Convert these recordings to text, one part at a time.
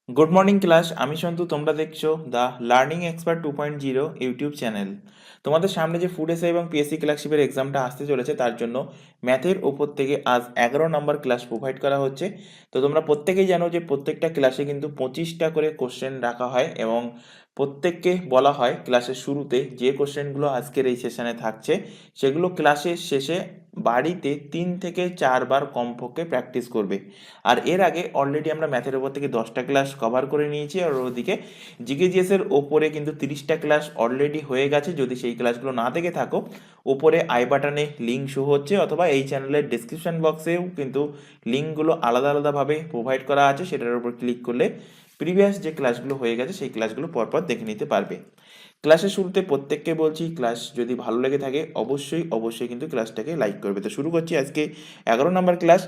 Good morning class, আমি সন্তু। তোমরা দেখছো the learning expert 2.0 YouTube channel. তোমাদের সামনে যে ফুড এসআই এবং পিএসসি ক্লার্কশিপের এক্সামটা আসতে চলেছে, তার জন্য ম্যাথের ওপর থেকে আজ 11 নম্বর ক্লাস প্রোভাইড করা হচ্ছে। তো তোমরা প্রত্যেকেই জানো যে প্রত্যেকটা ক্লাসে কিন্তু 25টা করে কোশ্চেন রাখা হয় এবং প্রত্যেককে বলা হয় ক্লাসের শুরুতে যে কোশ্চেনগুলো আজকের এই সেশনে থাকছে সেগুলো ক্লাসের শেষে বাড়িতে 3 থেকে 4 বার কমপক্ষে প্র্যাকটিস করবে। আর এর আগে অলরেডি আমরা ম্যাথের ওপর থেকে 10টা ক্লাস কভার করে নিয়েছি, আর ওদিকে জিকেজিএস এর ওপরে কিন্তু 30টা ক্লাস অলরেডি হয়ে গেছে। যদি সেই ক্লাসগুলো না দেখে থাকো, ওপরে আই বাটনে লিঙ্ক শো হচ্ছে, অথবা এই চ্যানেলের ডিসক্রিপশন বক্সেও কিন্তু লিঙ্কগুলো আলাদা আলাদাভাবে প্রোভাইড করা আছে। সেটার উপর ক্লিক করলে প্রিভিয়াস যে ক্লাসগুলো হয়ে গেছে সেই ক্লাসগুলো পরপর দেখে নিতে পারবে। ক্লাসের শুরুতে প্রত্যেককে বলছি, ক্লাস যদি ভালো লেগে থাকে অবশ্যই অবশ্যই কিন্তু ক্লাসটাকে লাইক করবে। তো শুরু করছি আজকে 11 নম্বর ক্লাস।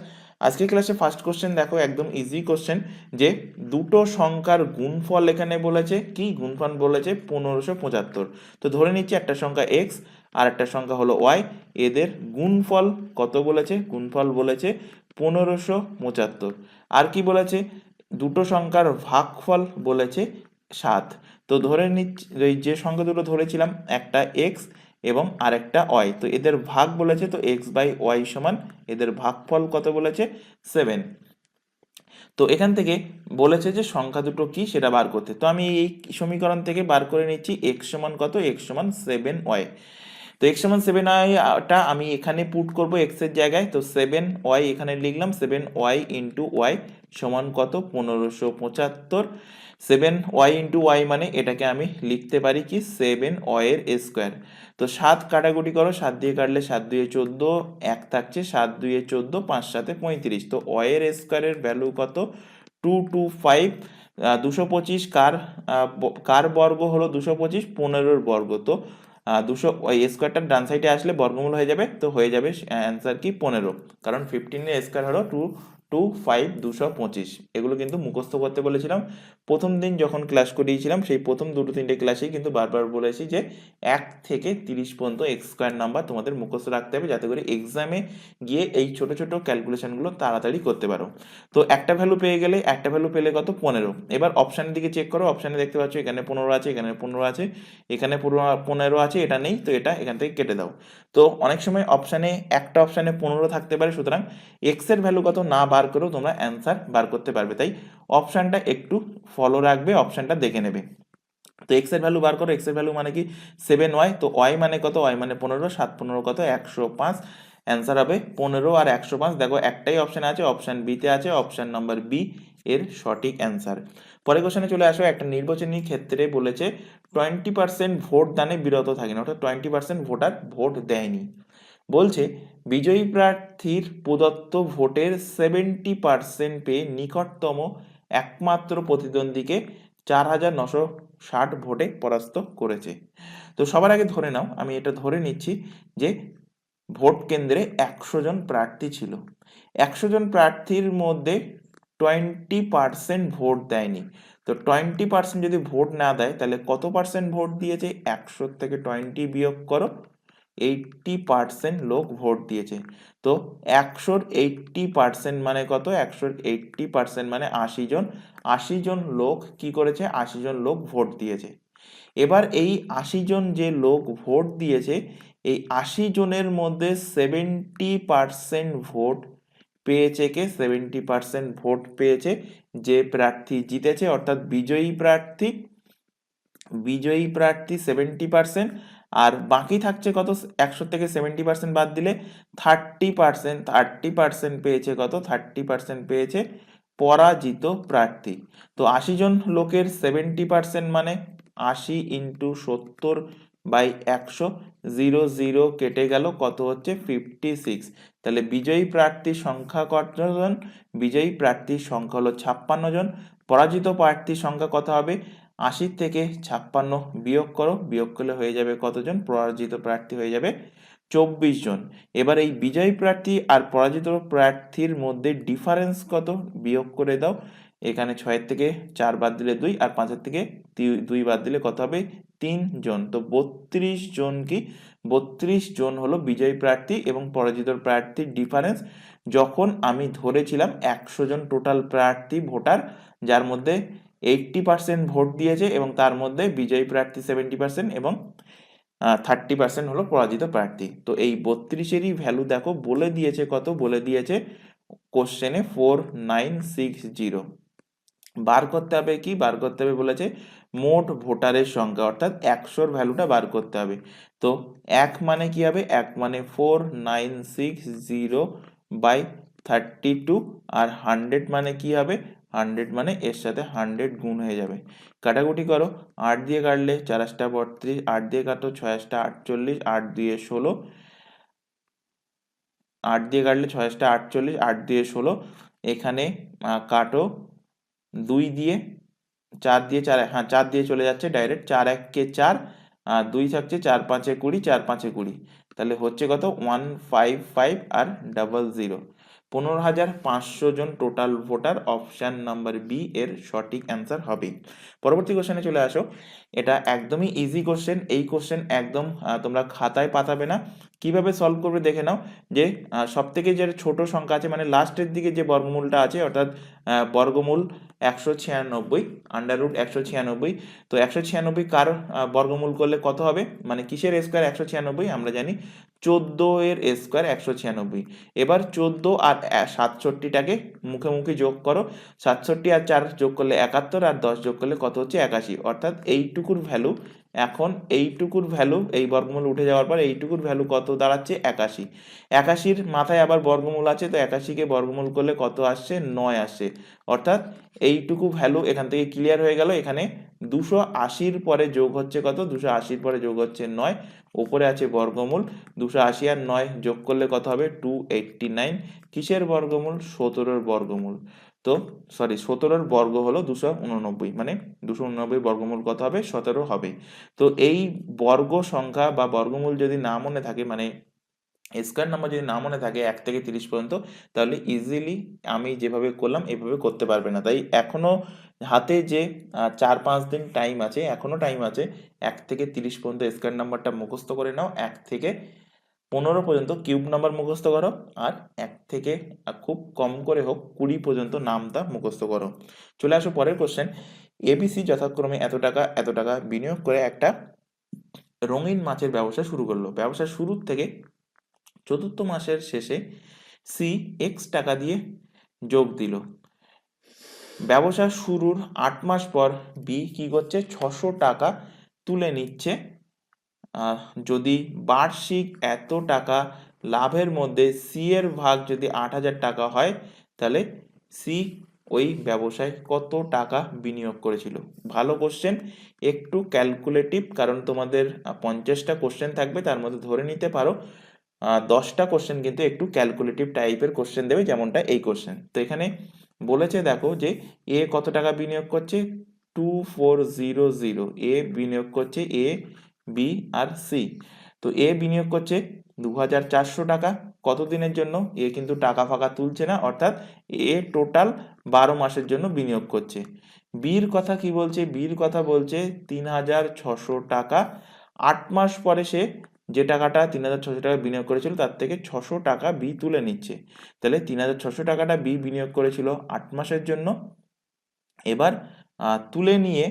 আজকের ক্লাসে ফার্স্ট কোশ্চেন দেখো, একদম ইজি কোশ্চেন, যে দুটো সংখ্যার গুণফল এখানে বলেছে। কি গুণফল বলেছে? 1575। তো ধরে নিচ্ছি একটা সংখ্যা এক্স আর একটা সংখ্যা হলো ওয়াই, এদের গুণফল কত বলেছে? গুণফল বলেছে 1575। আর কি বলেছে? দুটো সংখ্যার ভাগফল বলেছে 7। তো ধরে নিচ্ছি এই যে সংখ্যা দুটো ধরেছিলাম, একটা এক্স এবং আরেকটা ওয়াই, তো এদের ভাগ বলেছে, তো এক্স বাই ওয়াই সমান এদের ভাগফল কত বলেছে? 7। তো এখান থেকে বলেছে যে সংখ্যা দুটো কি সেটা বার করতে। তো আমি এই সমীকরণ থেকে বার করে নিচ্ছি এক্স সমান কত? এক্স সমান 7 ওয়াই। তো এক্স সমান 7 ওয়াইটা আমি এখানে পুট করব এক্স এর জায়গায়। তো 7 ওয়াই এখানে লিখলাম, 7 ওয়াই ইন্টু ওয়াই সমান কত? 1575। 7 ওয়াই ইন্টু ওয়াই মানে এটাকে আমি লিখতে পারি কি? 7 ওয়াই এর স্কোয়ার। তো 7 কাটাকুটি করো, 7 দিয়ে কাটলে 7 দুয়ে 14, এক থাকছে, 7 দুয়ে 14, 5 7 35। তো ওয়াই এর স্কোয়ারের ভ্যালু কত? 225। 225 কার বর্গ হলো? 225 15-র বর্গ। তো 200 ওই স্কোয়ারটার ডান সাইডে আসলে বর্গমূল হয়ে যাবে, তো হয়ে যাবে অ্যান্সার কি? 15। কারণ 15-এর স্কোয়ার হলো 225, 225। এগুলো কিন্তু মুখস্থ করতে বলেছিলাম প্রথম দিন যখন ক্লাস করিয়েছিলাম। সেই প্রথম দুটো তিনটে ক্লাসেই কিন্তু বারবার বলেছি যে 1 থেকে 30 পর্যন্ত এক্স স্কোয়ার নাম্বার তোমাদের মুখস্থ রাখতে হবে, যাতে করে এক্সামে গিয়ে এই ছোট ছোট ক্যালকুলেশনগুলো তাড়াতাড়ি করতে পারো। তো একটা ভ্যালু পেয়ে গেলে, একটা ভ্যালু পেলে কত? 15। এবার অপশানের দিকে চেক করো, অপশানে দেখতে পাচ্ছ এখানে 15 আছে, এখানে 15 আছে, এখানে পুরো 15 আছে, এটা নেই, তো এটা এখান থেকে কেটে দাও। তো অনেক সময় অপশানে একটা অপশানে 15 থাকতে পারে, সুতরাং এক্স এর ভ্যালু কত না বার করেও তোমরা অ্যান্সার বার করতে পারবে। তাই অপশানটা একটু ফলো রাখবে, অপশানটা দেখে নেবে। তো এক্স এর ভ্যালু বার করো, এক্স এর ভ্যালু মানে কি? 7 ওয়াই। তো ওয়াই মানে কত? ওয়াই মানে 15, 7 15 কত? 105। অ্যান্সার হবে 15 আর 105। দেখো একটাই অপশন আছে, অপশন বিতে আছে, অপশন নাম্বার বি এর সঠিক অ্যান্সার। পরের কোশ্চেনে চলে আসো। একটা নির্বাচনী ক্ষেত্রে বলেছে 20% ভোট দানে বিরত থাকেনি, অর্থাৎ 20% ভোটার ভোট দেয়নি। বলছে বিজয়ী প্রার্থীর প্রদত্ত ভোটের 70% পেয়ে নিকটতম একমাত্র প্রতিদ্বন্দ্বীকে 4960 ভোটে পরাস্ত করেছে। তো সবার আগে ধরে নাও, আমি এটা ধরে নিচ্ছি যে ভোট কেন্দ্রে 100 জন প্রার্থী ছিল। 100 জন প্রার্থীর মধ্যে 20% ভোট দেয়নি। তো 20% যদি ভোট না দেয় তাহলে কত পার্সেন্ট ভোট দিয়েছে? 100 থেকে 20 বিয়োগ করো, 80% লোক ভোট দিয়েছে। তো 100-র 80% মানে কত? 100-র 80% মানে 80 জন। 80 জন লোক কি করেছে? 80 জন লোক ভোট দিয়েছে। এবার এই 80 জন যে লোক ভোট দিয়েছে, এই 80 জনের মধ্যে 70% ভোট পেয়েছে কে? 70% ভোট পেয়েছে যে প্রার্থী জিতেছে, অর্থাৎ বিজয়ী প্রার্থী। বিজয়ী প্রার্থী 70%। আর বাকি থাকছে কত? 100 থেকে 70% বাদ দিলে 30%। 30% পেয়েছে কত? 30% পেয়েছে পরাজিত প্রার্থী। তো 80 জন লোকের 70% মানে 80 ইন্টু 70/100, 0 0 কেটে গেল, কত হচ্ছে? 56। তাহলে বিজয়ী প্রার্থীর সংখ্যা কতজন? বিজয়ী প্রার্থীর সংখ্যা হলো 56 জন। পরাজিত প্রার্থীর সংখ্যা কত হবে? 80 থেকে 56 বিয়োগ করো, বিয়োগ করলে হয়ে যাবে কতজন? পরাজিত প্রার্থী হয়ে যাবে 24 জন। এবার এই বিজয়ী প্রার্থী আর পরাজিত প্রার্থীর মধ্যে ডিফারেন্স কত? বিয়োগ করে দাও। এখানে 6 থেকে 4 বাদ দিলে 2, আর 5 থেকে 2 বাদ দিলে কত হবে? 3 জন। তো 32 জন কি? 32 জন হলো বিজয়ী প্রার্থী এবং পরাজিত প্রার্থীর ডিফারেন্স। যখন আমি ধরেছিলাম 100 জন টোটাল প্রার্থী ভোটার, যার মধ্যে 80% ভোট দিয়েছে এবং তার মধ্যে বিজয়ী প্রার্থী 70% এবং 30% হলো পরাজিত প্রার্থী। তো এই 32-এরই ভ্যালু দেখো বলে দিয়েছে কত, বলে দিয়েছে কোশ্চেনে 4960। বার করতে হবে কি, বার করতে হবে বলেছে মোট ভোটারের সংখ্যা, অর্থাৎ 100-র ভ্যালুটা বার করতে হবে। তো 1 মানে কি হবে, 1 মানে 4960 বাই 32, আর 100 মানে কি হবে, 100 মানে এর সাথে 100 গুণ হয়ে যাবে। কাটাকুটি করো, 8 দিয়ে কাটলে 4 8 32, 8 দিয়ে কাটো 6 8 48, 8 2 16, 8 দিয়ে কাটলে 6 8 48, 8 2 16, এখানে কাটো 2 দিয়ে, 4 দিয়ে 4, হ্যাঁ 4 দিয়ে চলে যাচ্ছে ডাইরেক্ট, 4 1 কে 4, 2 থাকছে, 4 5 এ 20, 4 5 এ 20, তাহলে হচ্ছে কত 155 আর 00। 15,500 জন total voter, option number B এর সঠিক অ্যান্সার হবে। পরবর্তী কোশ্চেনে চলে আসো। এটা একদমই ইজি কোশ্চেন, এই কোশ্চেন একদম তোমরা খাতায় পাতাবে না। কিভাবে সলভ করবে দেখে নাও। যে সব থেকে যে ছোট সংখ্যা আছে, মানে লাস্টের দিকে যে বর্গমূলটা আছে, অর্থাৎ বর্গমূল 196, আন্ডাররুট 196। তো 196 কার বর্গমূল করলে কত হবে, মানে কিসের স্কোয়ার 196, আমরা জানি 14 এর স্কোয়ার 196। এবার 14 আর 67টাকে মুখে মুখে যোগ করো, 67 আর 4 যোগ করলে 71, আর 10 যোগ করলে কত হচ্ছে 81, অর্থাৎ এইটুকুর ভ্যালু, এখন এইটুকুর ভ্যালু, এই বর্গমূল উঠে যাওয়ার পর এইটুকুর ভ্যালু কত দাঁড়াচ্ছে 81। 81-র মাথায় আবার বর্গমূল আছে, তো 81-কে বর্গমূল করলে কত আসছে 9 আসছে, অর্থাৎ এইটুকু ভ্যালু এখান থেকে ক্লিয়ার হয়ে গেল। এখানে 280-র পরে যোগ হচ্ছে কত, 280-র পরে যোগ হচ্ছে 9, উপরে আছে বর্গমূল, 280 আর 9 যোগ করলে কত হবে 289। কিসের বর্গমূল, 17-র বর্গমূল। তো সরি 17-র বর্গ হলো 289, মানে 289 বর্গমূল কত হবে 17 হবে। তো এই বর্গ সংখ্যা বা বর্গমূল যদি না মনে থাকে, মানে স্কোয়ার নাম্বার যদি না মনে থাকে 1 থেকে 30 পর্যন্ত, তাহলে ইজিলি আমি যেভাবে করলাম এভাবে করতে পারবে না। তাই এখনো হাতে যে 4-5 দিন টাইম আছে, এখনো টাইম আছে, 1 থেকে 30 পর্যন্ত স্কোয়ার নাম্বারটা মুখস্থ করে নাও, 1 থেকে 15 পর্যন্ত কিউব নাম্বার মুখস্থ করো, আর 1 থেকে খুব কম করে হোক 20 পর্যন্ত নামটা মুখস্থ করো। চলে আসো পরের কোশ্চেন। এবিসি যথাক্রমে এত টাকা বিনিয়োগ করে একটা রঙিন মাছের ব্যবসা শুরু করলো। ব্যবসা শুরুর থেকে চতুর্থ মাসের শেষে সি এক্স টাকা দিয়ে যোগ দিল। ব্যবসা শুরুর 8 মাস পর বি কি করছে, 600 টাকা তুলে নিচ্ছে। যদি বার্ষিক এত টাকা লাভের মধ্যে সি এর ভাগ যদি 8,000 টাকা হয়, তাহলে সি ওই ব্যবসায় কত টাকা বিনিয়োগ করেছিল। ভালো কোশ্চেন, একটু ক্যালকুলেটিভ, কারণ তোমাদের 50টা কোশ্চেন থাকবে, তার মধ্যে ধরে নিতে পারো 10টা কোশ্চেন কিন্তু একটু ক্যালকুলেটিভ টাইপের কোশ্চেন দেবে, যেমনটা এই কোশ্চেন। তো এখানে বলেছে দেখো যে এ কত টাকা বিনিয়োগ করছে, 2400। এ বিনিয়োগ করছে, এ বি আর সি। তো এ বিনিয়োগ করছে 2400 টাকা, কত দিনের জন্য, এ কিন্তু টাকা ফাঁকা তুলছে না, অর্থাৎ এ টোটাল 12 মাসের জন্য বিনিয়োগ করছে। বির কথা কি বলছে, বির কথা বলছে 3600 টাকা, 8 মাস পরে সে যে টাকাটা 3600 টাকা বিনিয়োগ করেছিল তার থেকে 600 টাকা বি তুলে নিচ্ছে। তাহলে 3600 টাকাটা বি বিনিয়োগ করেছিল 8 মাসের জন্য। এবার তুলে নিয়ে,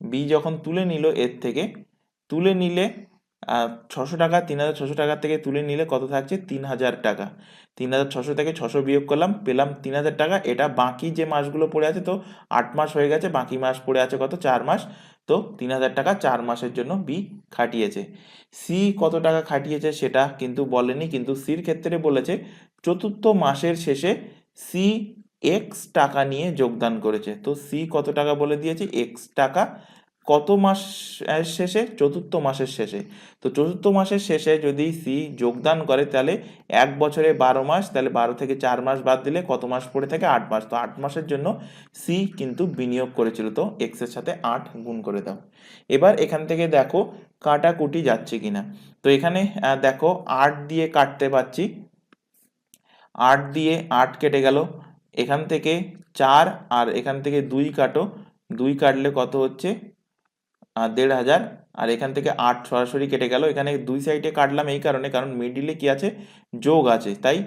বি যখন তুলে নিল এর থেকে, তুলে নিলে 600 টাকা, 3600 টাকা থেকে তুলে নিলে কত থাকছে 3000 টাকা। 3600 থেকে 600 বিয়োগ করলাম, পেলাম 3000 টাকা। এটা বাকি যে মাসগুলো পড়ে আছে, তো 8 মাস হয়ে গেছে, বাকি মাস পড়ে আছে কত, 4 মাস। তো 3000 টাকা 4 মাসের জন্য বি খাটিয়েছে। সি কত টাকা খাটিয়েছে সেটা কিন্তু বলেনি, কিন্তু সির ক্ষেত্রে বলেছে চতুর্থ মাসের শেষে সি এক্স টাকা নিয়ে যোগদান করেছে। তো সি কত টাকা বলে দিয়েছে, এক্স টাকা, কত মাস শেষে, চতুর্থ মাসের শেষে। তো চতুর্থ মাসের শেষে যদি সি যোগদান করে, তাহলে 1 বছরে 12 মাস, তাহলে 12 থেকে 4 মাস বাদ দিলে কত মাস পড়ে থাকে, 8 মাস। তো 8 মাসের জন্য সি কিন্তু বিনিয়োগ করেছিল। তো এক্স এর সাথে 8 গুণ করে দাও। এবার এখান থেকে দেখো কাটাকুটি যাচ্ছে কিনা। তো এখানে দেখো 8 দিয়ে কাটতে পারছি, 8 দিয়ে 8 কেটে গেল, এখান থেকে 4 আর এখান থেকে 2 কাটো, 2 কাটলে কত হচ্ছে 1500, আর এখান থেকে 8 সরাসরি কেটে গেল। এখানে দুই সাইডে কাটলাম এই কারণে, কারণ মিডিলে কি আছে, যোগ আছে, তাই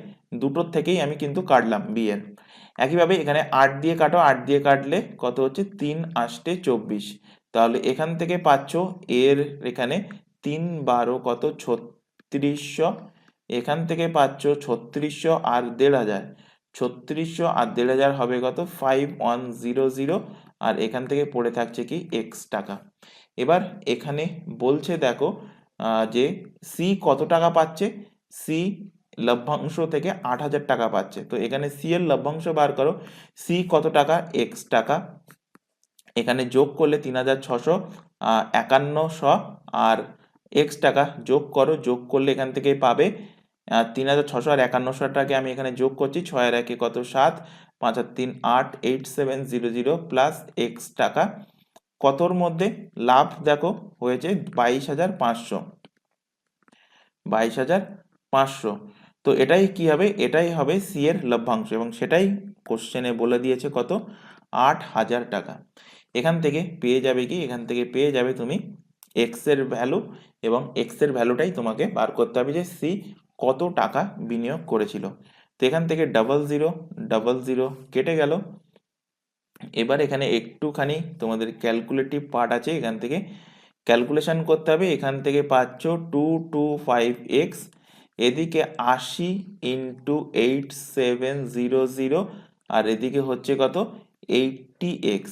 দুটোর থেকেই আমি কিন্তু কাটলাম বি এর। একইভাবে এখানে 8 দিয়ে কাটো, 8 দিয়ে কাটলে কত হচ্ছে 3 8 24, তাহলে এখান থেকে পাচ্ছ এর এখানে 3 12 কত 3600, এখান থেকে পাচ্ছ 3600 আর 1500, 3600 আর 1500 হবে কত 5100, আর এখান থেকে পড়ে থাকছে কি এক্স টাকা। এবার এখানে বলছে দেখো যে সি কত টাকা পাচ্ছে, সি লভ্যাংশ থেকে 8000 টাকা পাচ্ছে, তো এখানে সি এর লভ্যাংশ বার করো, সি কত টাকা এক্স টাকা, এখানে যোগ করলে 3651 আর এক্স টাকা যোগ করো, যোগ করলে এখান থেকে পাবে 3600 আর 5100টাকে আমি এখানে যোগ করছি, 6 আর 1 কত 7, 5 আর 3 8, 8700 প্লাস এক্স টাকা, কতর মধ্যে লাভ দেখো হয়েছে 22,500, 22,500। তো এটাই কি হবে, এটাই হবে সি এর লভ্যাংশ এবং সেটাই কোশ্চেনে বলে দিয়েছে কত 8,000 টাকা। এখান থেকে পেয়ে যাবে কি, এখান থেকে পেয়ে যাবে তুমি এক্স এর ভ্যালু, এবং এক্স এর ভ্যালুটাই তোমাকে বার করতে হবে যে সি কত টাকা বিনিয়োগ করেছিল। তো এখান থেকে 0000 কেটে গেল। এবার এখানে একটুখানি তোমাদের ক্যালকুলেটিভ পার্ট আছে, এখান থেকে ক্যালকুলেশন করতে হবে। এখান থেকে পাচ্ছ 225x, এদিকে 80 ইন্টু 8700, আর এদিকে হচ্ছে কত 80x,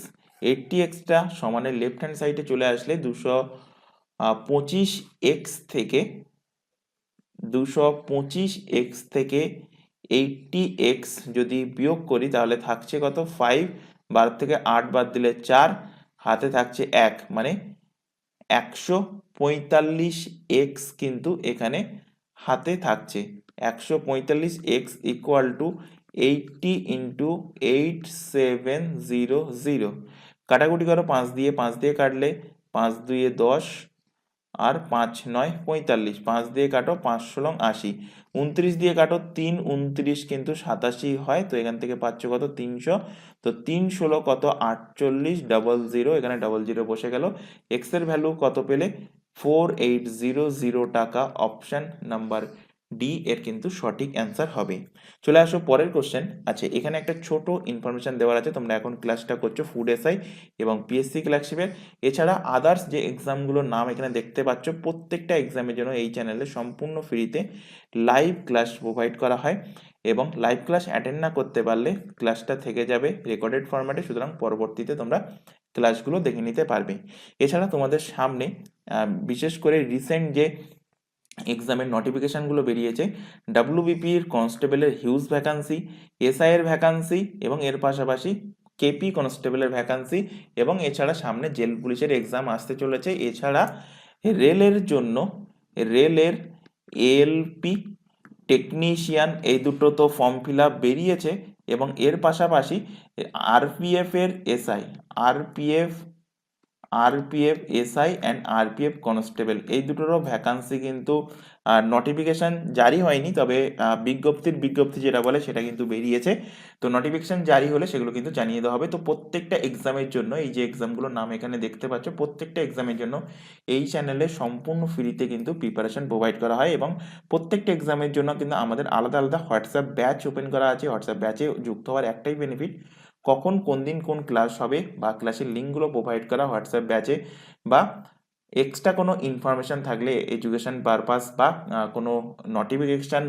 80xটা সমানে লেফট হ্যান্ড সাইডে চলে আসলে 225x থেকে 80x যদি বিয়োগ করি তাহলে থাকছে কত 5, 12 থেকে 8 বাদ দিলে 4, হাতে থাকছে 1, মানে 145x কিন্তু এখানে হাতে থাকছে। 145x ইকুয়াল টু 80 ইন্টু 8700, কাটাকুটি করো 5 দিয়ে, 5 দিয়ে কাটলে 5 2 10 আর 5 9 45, 5 দিয়ে কাটো 5 16 80, 29 দিয়ে কাটো 3 29 কিন্তু 87 হয়, তো এখান থেকে পাচ্ছ কত 300, তো 3 16 কত 48, 00 এখানে 00 বসে গেল, এক্স এর ভ্যালু কত পেলে 4800 টাকা, অপশন নাম্বার ডি এর কিন্তু সঠিক অ্যান্সার হবে। চলে আসো পরের কোশ্চেন। আচ্ছা, এখানে একটা ছোট ইনফরমেশন দেওয়ার আছে, তোমরা এখন ক্লাসটা করছো ফুড এসআই এবং পিএসসি ক্লার্কশিপের, এছাড়া আদার্স যে এক্সামগুলোর নাম এখানে দেখতে পাচ্ছ, প্রত্যেকটা এক্সামের জন্য এই চ্যানেলে সম্পূর্ণ ফ্রিতে লাইভ ক্লাস প্রোভাইড করা হয়, এবং লাইভ ক্লাস অ্যাটেন্ড না করতে পারলে ক্লাসটা থেকে যাবে রেকর্ডেড ফরম্যাটে, সুতরাং পরবর্তীতে তোমরা ক্লাসগুলো দেখে নিতে পারবে। এছাড়া তোমাদের সামনে বিশেষ করে রিসেন্ট যে এক্সামের নোটিফিকেশানগুলো বেরিয়েছে, ডাব্লিউবিপির কনস্টেবলের হিউজ ভ্যাকান্সি, এসআই এর ভ্যাকান্সি, এবং এর পাশাপাশি কেপি কনস্টেবলের ভ্যাকান্সি, এবং এছাড়া সামনে জেল পুলিশের এক্সাম আসতে চলেছে। এছাড়া রেলের জন্য রেলের এলপি টেকনিশিয়ান এই দুটো তো ফর্ম ফিল আপ বেরিয়েছে, এবং এর পাশাপাশি আরপিএফ এর SI, RPF SI and RPF constable এই দুটোরও ভ্যাকান্সি কিন্তু নোটিফিকেশান জারি হয়নি, তবে বিজ্ঞপ্তি যেটা বলে সেটা কিন্তু বেরিয়েছে। তো নোটিফিকেশান জারি হলে সেগুলো কিন্তু জানিয়ে দেওয়া হবে। তো প্রত্যেকটা এক্সামের জন্য এই যে এক্সামগুলোর নাম এখানে দেখতে পাচ্ছ, প্রত্যেকটা এক্সামের জন্য এই চ্যানেলে সম্পূর্ণ ফ্রিতে কিন্তু প্রিপারেশন প্রোভাইড করা হয়, এবং প্রত্যেকটা এক্সামের জন্য কিন্তু আমাদের আলাদা আলাদা হোয়াটসঅ্যাপ ব্যাচ ওপেন করা আছে। হোয়াটসঅ্যাপ ব্যাচে যুক্ত হওয়ার একটাই বেনিফিট, কখন কোন দিন কোন ক্লাস হবে বা ক্লাসের লিঙ্কগুলো প্রোভাইড করা হোয়াটসঅ্যাপ ব্যাচে, বা এক্সট্রা কোনো ইনফরমেশান থাকলে এডুকেশন পারপাস বা কোনো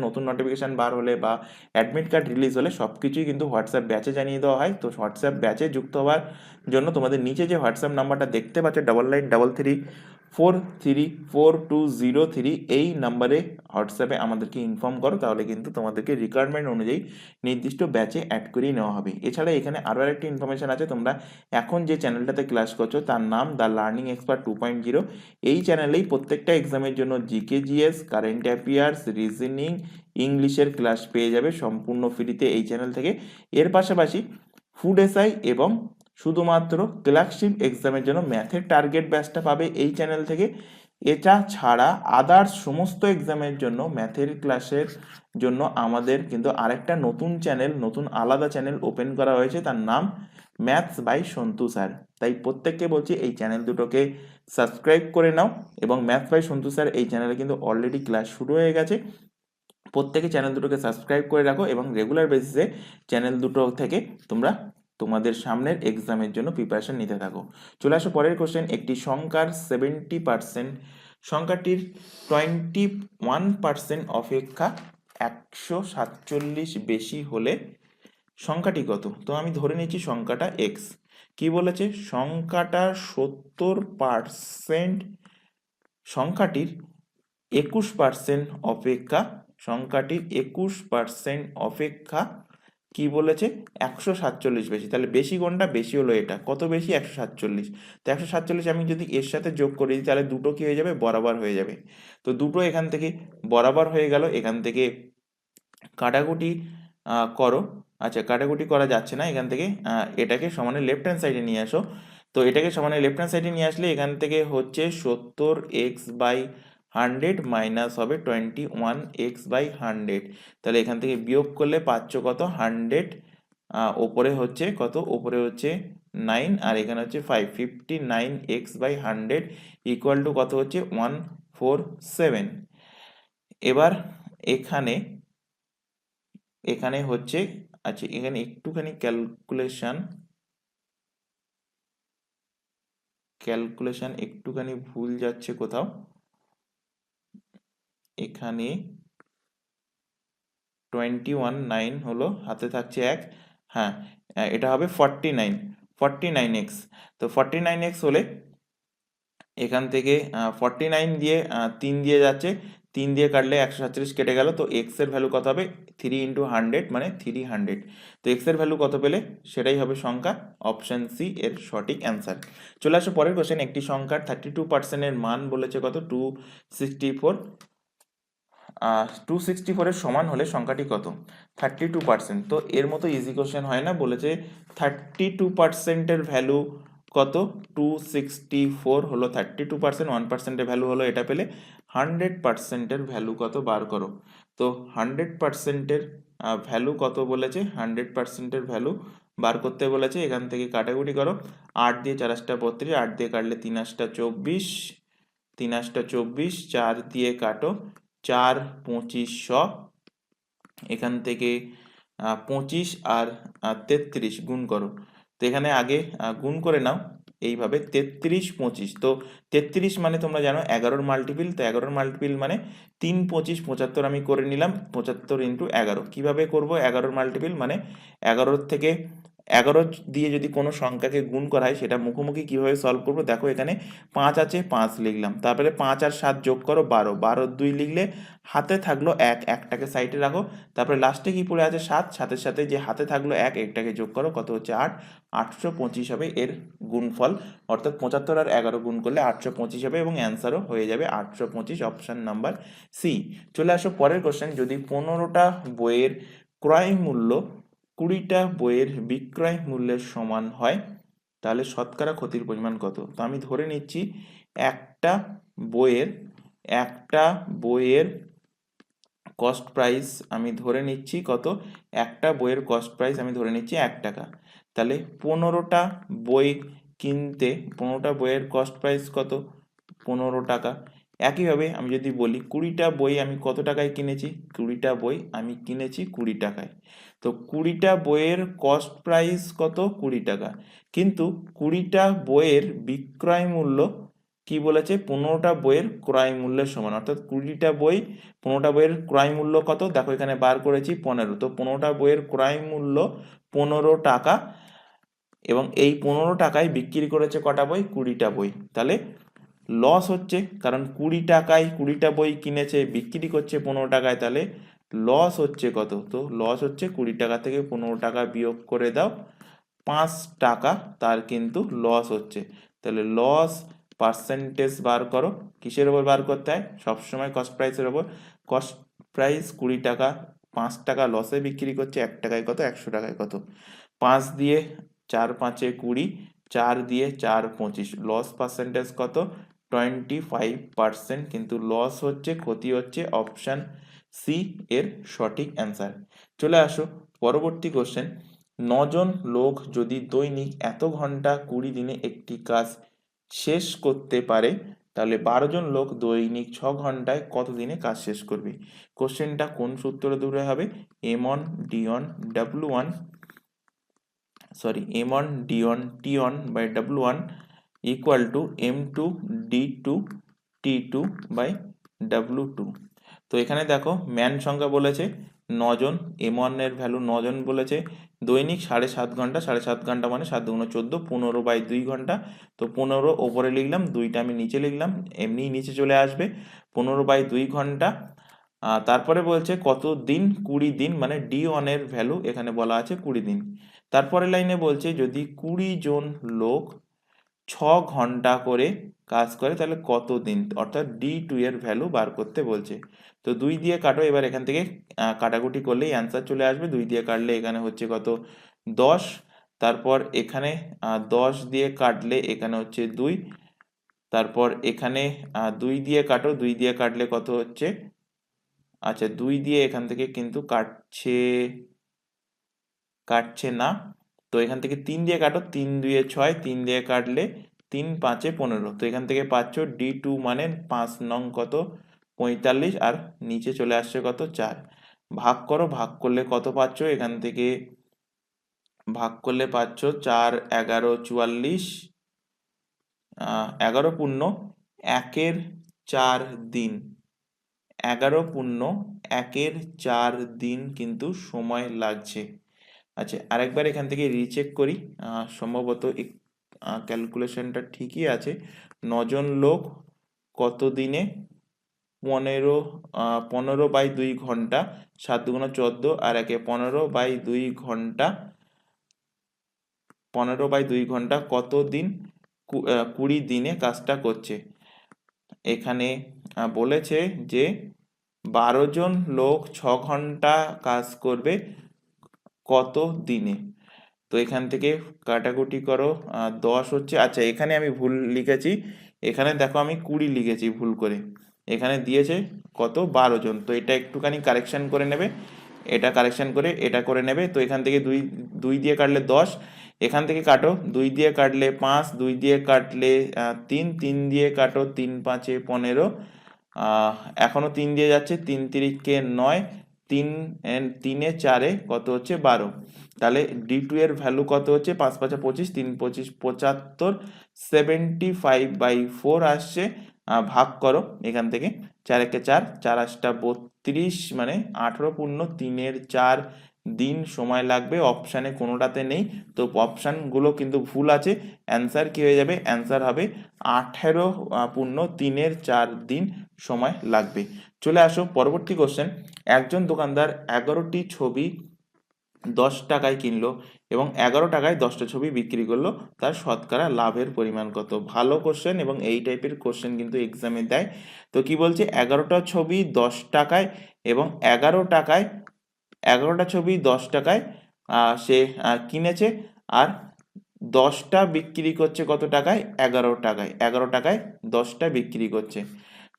নতুন নোটিফিকেশান বার হলে বা অ্যাডমিট কার্ড রিলিজ হলে সব কিছুই কিন্তু হোয়াটসঅ্যাপ ব্যাচে জানিয়ে দেওয়া হয়। তো হোয়াটসঅ্যাপ ব্যাচে যুক্ত হওয়ার জন্য তোমাদের নিচে যে হোয়াটসঅ্যাপ নাম্বারটা দেখতে পাচ্ছ 9933434203, এই নাম্বারে হোয়াটসঅ্যাপে আমাদেরকে ইনফর্ম করো, তাহলে কিন্তু তোমাদেরকে রিকোয়ারমেন্ট অনুযায়ী নির্দিষ্ট ব্যাচে অ্যাড করিয়ে নেওয়া হবে। এছাড়া এখানে আরও একটা ইনফরমেশান আছে, তোমরা এখন যে চ্যানেলটাতে ক্লাস করছো তার নাম দ্য লার্নিং এক্সপার্ট 2.0। এই চ্যানেলেই প্রত্যেকটা এক্সামের জন্য GK GS, current affairs, reasoning, ইংলিশের ক্লাস পেয়ে যাবে সম্পূর্ণ ফ্রিতে এই চ্যানেল থেকে। এর পাশাপাশি ফুড এসআই এবং শুধুমাত্র ক্লার্কশিপ এক্সামের জন্য ম্যাথের টার্গেট ব্যাচটা পাবে এই চ্যানেল থেকে। এটা ছাড়া আদার্স সমস্ত এক্সামের জন্য ম্যাথের ক্লাসের জন্য আমাদের কিন্তু আরেকটা নতুন আলাদা চ্যানেল ওপেন করা হয়েছে, তার নাম ম্যাথস বাই সন্তু স্যার। তাই প্রত্যেককে বলছি এই চ্যানেল দুটোকে সাবস্ক্রাইব করে নাও, এবং ম্যাথস বাই সন্তু স্যার এই চ্যানেলে কিন্তু অলরেডি ক্লাস শুরু হয়ে গেছে, প্রত্যেকে চ্যানেল দুটোকে সাবস্ক্রাইব করে রাখো এবং রেগুলার বেসিসে চ্যানেল দুটো থেকে তোমরা তোমাদের সামনের এক্সামের জন্য প্রিপারেশন নিতে থাকো। চলে আসো পরের কোশ্চেন। একটি সংখ্যার 70% সংখ্যাটির 21% অপেক্ষা 147 বেশি হলে সংখ্যাটি কত? তো আমি ধরে নিচ্ছি সংখ্যাটা এক্স। কি বলেছে? সংখ্যাটা 70% সংখ্যাটির 21% অপেক্ষা সংখ্যাটির 21% অপেক্ষা কি বলেছে? 147 বেশি। তাহলে বেশি কোনটা? বেশি হলো এটা। কত বেশি? 147। তো 147 আমি যদি এর সাথে যোগ করে দিই তাহলে দুটো কি হয়ে যাবে? বরাবর হয়ে যাবে। তো দুটো এখান থেকে বরাবর হয়ে গেল। এখান থেকে কাটাকুটি করো। আচ্ছা, কাটাকুটি করা যাচ্ছে না। এখান থেকে এটাকে সমানে লেফট হ্যান্ড সাইডে নিয়ে আসো। তো এটাকে সমানে লেফট হ্যান্ড সাইডে নিয়ে আসলে এখান থেকে হচ্ছে 70x/100 মাইনাস হবে 21x/100। তাহলে এখান থেকে বিয়োগ করলে পাচ্ছ কত? 100। ওপরে হচ্ছে কত? ওপরে হচ্ছে 9 আর এখানে হচ্ছে 5। 59x/100 ইকুয়াল টু কত হচ্ছে? 147। এবার এখানে এখানে হচ্ছে, আচ্ছা এখানে একটুখানি ক্যালকুলেশন একটুখানি ভুল যাচ্ছে কোথাও। এখানে 21 হলো, হাতে থাকছে 1। হ্যাঁ, এটা হবে 49x। তো 49x হলে এখান থেকে 49 দিয়ে 3 দিয়ে যাচ্ছে, 3 দিয়ে কাটলে 147 কেটে গেল। তো এক্স এর ভ্যালু কত হবে? 3 ইন্টু 100 মানে 300। তো এক্স এর ভ্যালু কত পেলে? সেটাই হবে সংখ্যা। অপশন সি এর সঠিক অ্যান্সার। চলে আসো পরের কোশ্চেন। একটি সংখ্যার 32% এর মান বলেছে কত? 264। 264 এর সমান হলে সংখ্যাটি কত? 32%। তো এর মতো ইজি কোশ্চেন হয় না। বলেছে 32% এর ভ্যালু কত? 264 হলো 32%। 1% এর ভ্যালু হলো এটা পেলে। 100% এর ভ্যালু কত বার করো। তো 100% এর ভ্যালু কত বলেছে? 100% এর ভ্যালু বার করতে বলেছে। এখান থেকে কাটাকুটি করো। 8 দিয়ে 4 8 32, 8 দিয়ে কাটলে 3 8 24, 3 8 24, 4 দিয়ে কাটো 4 2500। এখান থেকে 25 আর 33 গুণ করো। তো এখানে আগে গুণ করে নাও এইভাবে 33 25। তো 33 মানে তোমরা জানো 11-র মাল্টিপিল। তো 11-র মাল্টিপিল মানে 3 25 75 আমি করে নিলাম। 75 ইন্টু 11। কিভাবে করব 11-র মাল্টিপিল? মানে 11 থেকে 11 দিয়ে যদি কোনো সংখ্যাকে গুণ করা হয় সেটা মুখোমুখি কিভাবে সলভ করব? দেখো এখানে 5 আছে, 5 লিখলাম। তারপরে 5 আর 7 যোগ করো 12, 12 2 লিখলে হাতে থাকলো 1, একটাকে সাইডে রাখো। তারপরে লাস্টে কি পড়ে আছে? 7, সাথে সাথে যে হাতে থাকলো 1, একটাকে যোগ করো, কত হচ্ছে? 8। 825 হবে এর গুণফল। অর্থাৎ 75 আর 11 গুণ করলে 825 হবে এবং অ্যান্সারও হয়ে যাবে 825। Option number C. চলে আসো পরের কোশ্চেন। যদি 15টা বইয়ের ক্রয় মূল্য 20টা বইয়ের বিক্রয় মূল্যের সমান হয় তাহলে শতকরা ক্ষতির পরিমাণ কত? তো আমি ধরে নিচ্ছি একটা বইয়ের কস্ট প্রাইস আমি ধরে নিচ্ছি কত? একটা বইয়ের কস্ট প্রাইস আমি ধরে নিচ্ছি 1 টাকা। তাহলে 15টা বই কিনতে 15টা বইয়ের কস্ট প্রাইস কত? 15 টাকা। একইভাবে আমি যদি বলি 20টা বই আমি কত টাকায় কিনেছি? 20টা বই আমি কিনেছি 20 টাকায়। তো 20টা বইয়ের কস্ট প্রাইস কত? 20 টাকা। কিন্তু 20টা বইয়ের বিক্রয় মূল্য কি বলেছে? 15টা বইয়ের ক্রয় মূল্যের সমান। অর্থাৎ 20টা বই 15টা বইয়ের ক্রয় মূল্য কত? দেখো এখানে বার করেছি 15। তো 15টা বইয়ের ক্রয় মূল্য 15 টাকা এবং এই 15 টাকায় বিক্রি করেছে কটা বই? 20টা বই। তাহলে লস হচ্ছে, কারণ 20 টাকায় 20টা বই কিনেছে, বিক্রি করছে 15 টাকায়। তাহলে লস হচ্ছে কত? তো লস হচ্ছে 20 টাকা থেকে 15 টাকা বিয়োগ করে দাও, 5 টাকা তার কিন্তু লস হচ্ছে। তাহলে লস পার্সেন্টেজ বার করো। কিসের উপর বার করতে হয়? সবসময় কস্ট প্রাইসের উপর। কস্ট প্রাইস 20 টাকা, 5 টাকা লসে বিক্রি করছে, 1 টাকায় কত? 100 টাকায় কত? 5 দিয়ে 4 5-এ 20, 4 দিয়ে 4 25। লস পার্সেন্টেজ কত? 25%। কিন্তু লস হচ্ছে, ক্ষতি হচ্ছে। অপশন সি এর সঠিক অ্যান্সার। চলে আসো পরবর্তী কোশ্চেন। 9 জন লোক যদি দৈনিক এত ঘন্টা 20 দিনে একটি কাজ শেষ করতে পারে তাহলে 12 জন লোক দৈনিক 6 ঘন্টায় কত দিনে কাজ শেষ করবে? কোশ্চেনটা কোন সূত্র ধরে হবে? m1 d1 w1 m1 d1 t1 by w1 equal to m2 d2 t2 by w2। তো এখানে দেখো ম্যান সংখ্যা বলেছে 9 জন, m1 এর ভ্যালু 9 জন বলেছে, দৈনিক 7.5 ঘন্টা, 7.5 ঘন্টা মানে 7 দুগুণ 14, 15 বাই 2 ঘন্টা। তো 15 ওপরে লিখলাম, 2টা আমি নিচে লিখলাম, এমনি নিচে চলে আসবে 15 বাই 2 ঘন্টা। তারপরে বলছে কত দিন? 20 দিন, মানে d1 এর ভ্যালু এখানে বলা আছে 20 দিন। তারপরে লাইনে বলছে যদি 20 জন লোক 6 ঘন্টা করে কাজ করে তাহলে কত দিন, অর্থাৎ d2 এর ভ্যালু বার করতে বলছে। তো 2 দিয়ে কাটো, এবার এখান থেকে কাটাকুটি করলেই অ্যান্সার চলে আসবে। 2 দিয়ে কাটলে এখানে হচ্ছে কত? 10। তারপর এখানে 10 দিয়ে কাটলে এখানে হচ্ছে 2। তারপর এখানে 2 দিয়ে কাটো, 2 দিয়ে কাটলে কত হচ্ছে? আচ্ছা, 2 দিয়ে এখান থেকে কিন্তু কাটছে না। তো এখান থেকে 3 দিয়ে কাটো, 3 দুইয়ে 6, 3 দিয়ে কাটলে 3 5-এ 15। তো এখান থেকে পাচ্ছ d2 মানে 5 নং কত? 45, আর নিচে চলে আসছে কত? 4। ভাগ করো, ভাগ করলে কত পাচ্ছ? এখান থেকে ভাগ করলে পাচ্ছ 4 11 44, 11 পূর্ণ 1-এর 4 দিন, 11 পূর্ণ 1-এর 4 দিন কিন্তু সময় লাগছে। আচ্ছা, আরেকবার এখান থেকে রিচেক করি, সম্ভবত ক্যালকুলেশনটা ঠিকই আছে। 9 জন লোক কত দিনে? 15 বাই 2 ঘন্টা, 7 দুগুণ 14, আর 15 বাই 2 ঘন্টা, 15 বাই 2 ঘন্টা কত দিন? 20 দিনে কাজটা করছে। এখানে বলেছে যে 12 জন লোক 6 ঘন্টা কাজ করবে কত দিনে। তো এখান থেকে কাটাকুটি করো, 10 হচ্ছে, আচ্ছা এখানে আমি ভুল লিখেছি, এখানে দেখো আমি 20 লিখেছি ভুল করে, এখানে দিয়েছে কত? 12 জন। তো এটা একটুখানি কারেকশন করে নেবে, এটা কারেকশন করে এটা করে নেবে। তো এখান থেকে 2 দিয়ে কাটলে 10, এখান থেকে কাটো, 2 দিয়ে কাটলে 5, 2 দিয়ে কাটলে 3, 3 দিয়ে কাটো, 3 5-এ 15, এখনো 3 দিয়ে যাচ্ছে, 3 3-কে 9, 3 4-এ কত হচ্ছে? 12। তাহলে d2 এর ভ্যালু কত হচ্ছে? 5 5 25, 3 25 75, 75/4 আসছে। ভাগ করো এখান থেকে, 4 1-এ 4, 4 8-টা 32, মানে 18 পূর্ণ 3-এর 4 দিন সময় লাগবে। অপশানে কোনোটাতে নেই, তো অপশানগুলো কিন্তু ভুল আছে। অ্যান্সার কি হয়ে যাবে? অ্যান্সার হবে 18 পূর্ণ 3-এর 4 দিন সময় লাগবে। চলে আসো পরবর্তী কোশ্চেন। একজন দোকানদার 11টি ছবি 10 টাকায় কিনলো এবং 11 টাকায় 10টা ছবি বিক্রি করলো, তার শতকরা লাভের পরিমাণ কত? ভালো কোশ্চেন, এবং এই টাইপের কোশ্চেন কিন্তু এক্সামে দেয়। তো কি বলছে? 11টা ছবি 10 টাকায় এবং 11টা ছবি 10 টাকায় সে কিনেছে, আর 10টা বিক্রি করছে কত টাকায়? 11 টাকায়। 11 টাকায় 10টা বিক্রি করছে।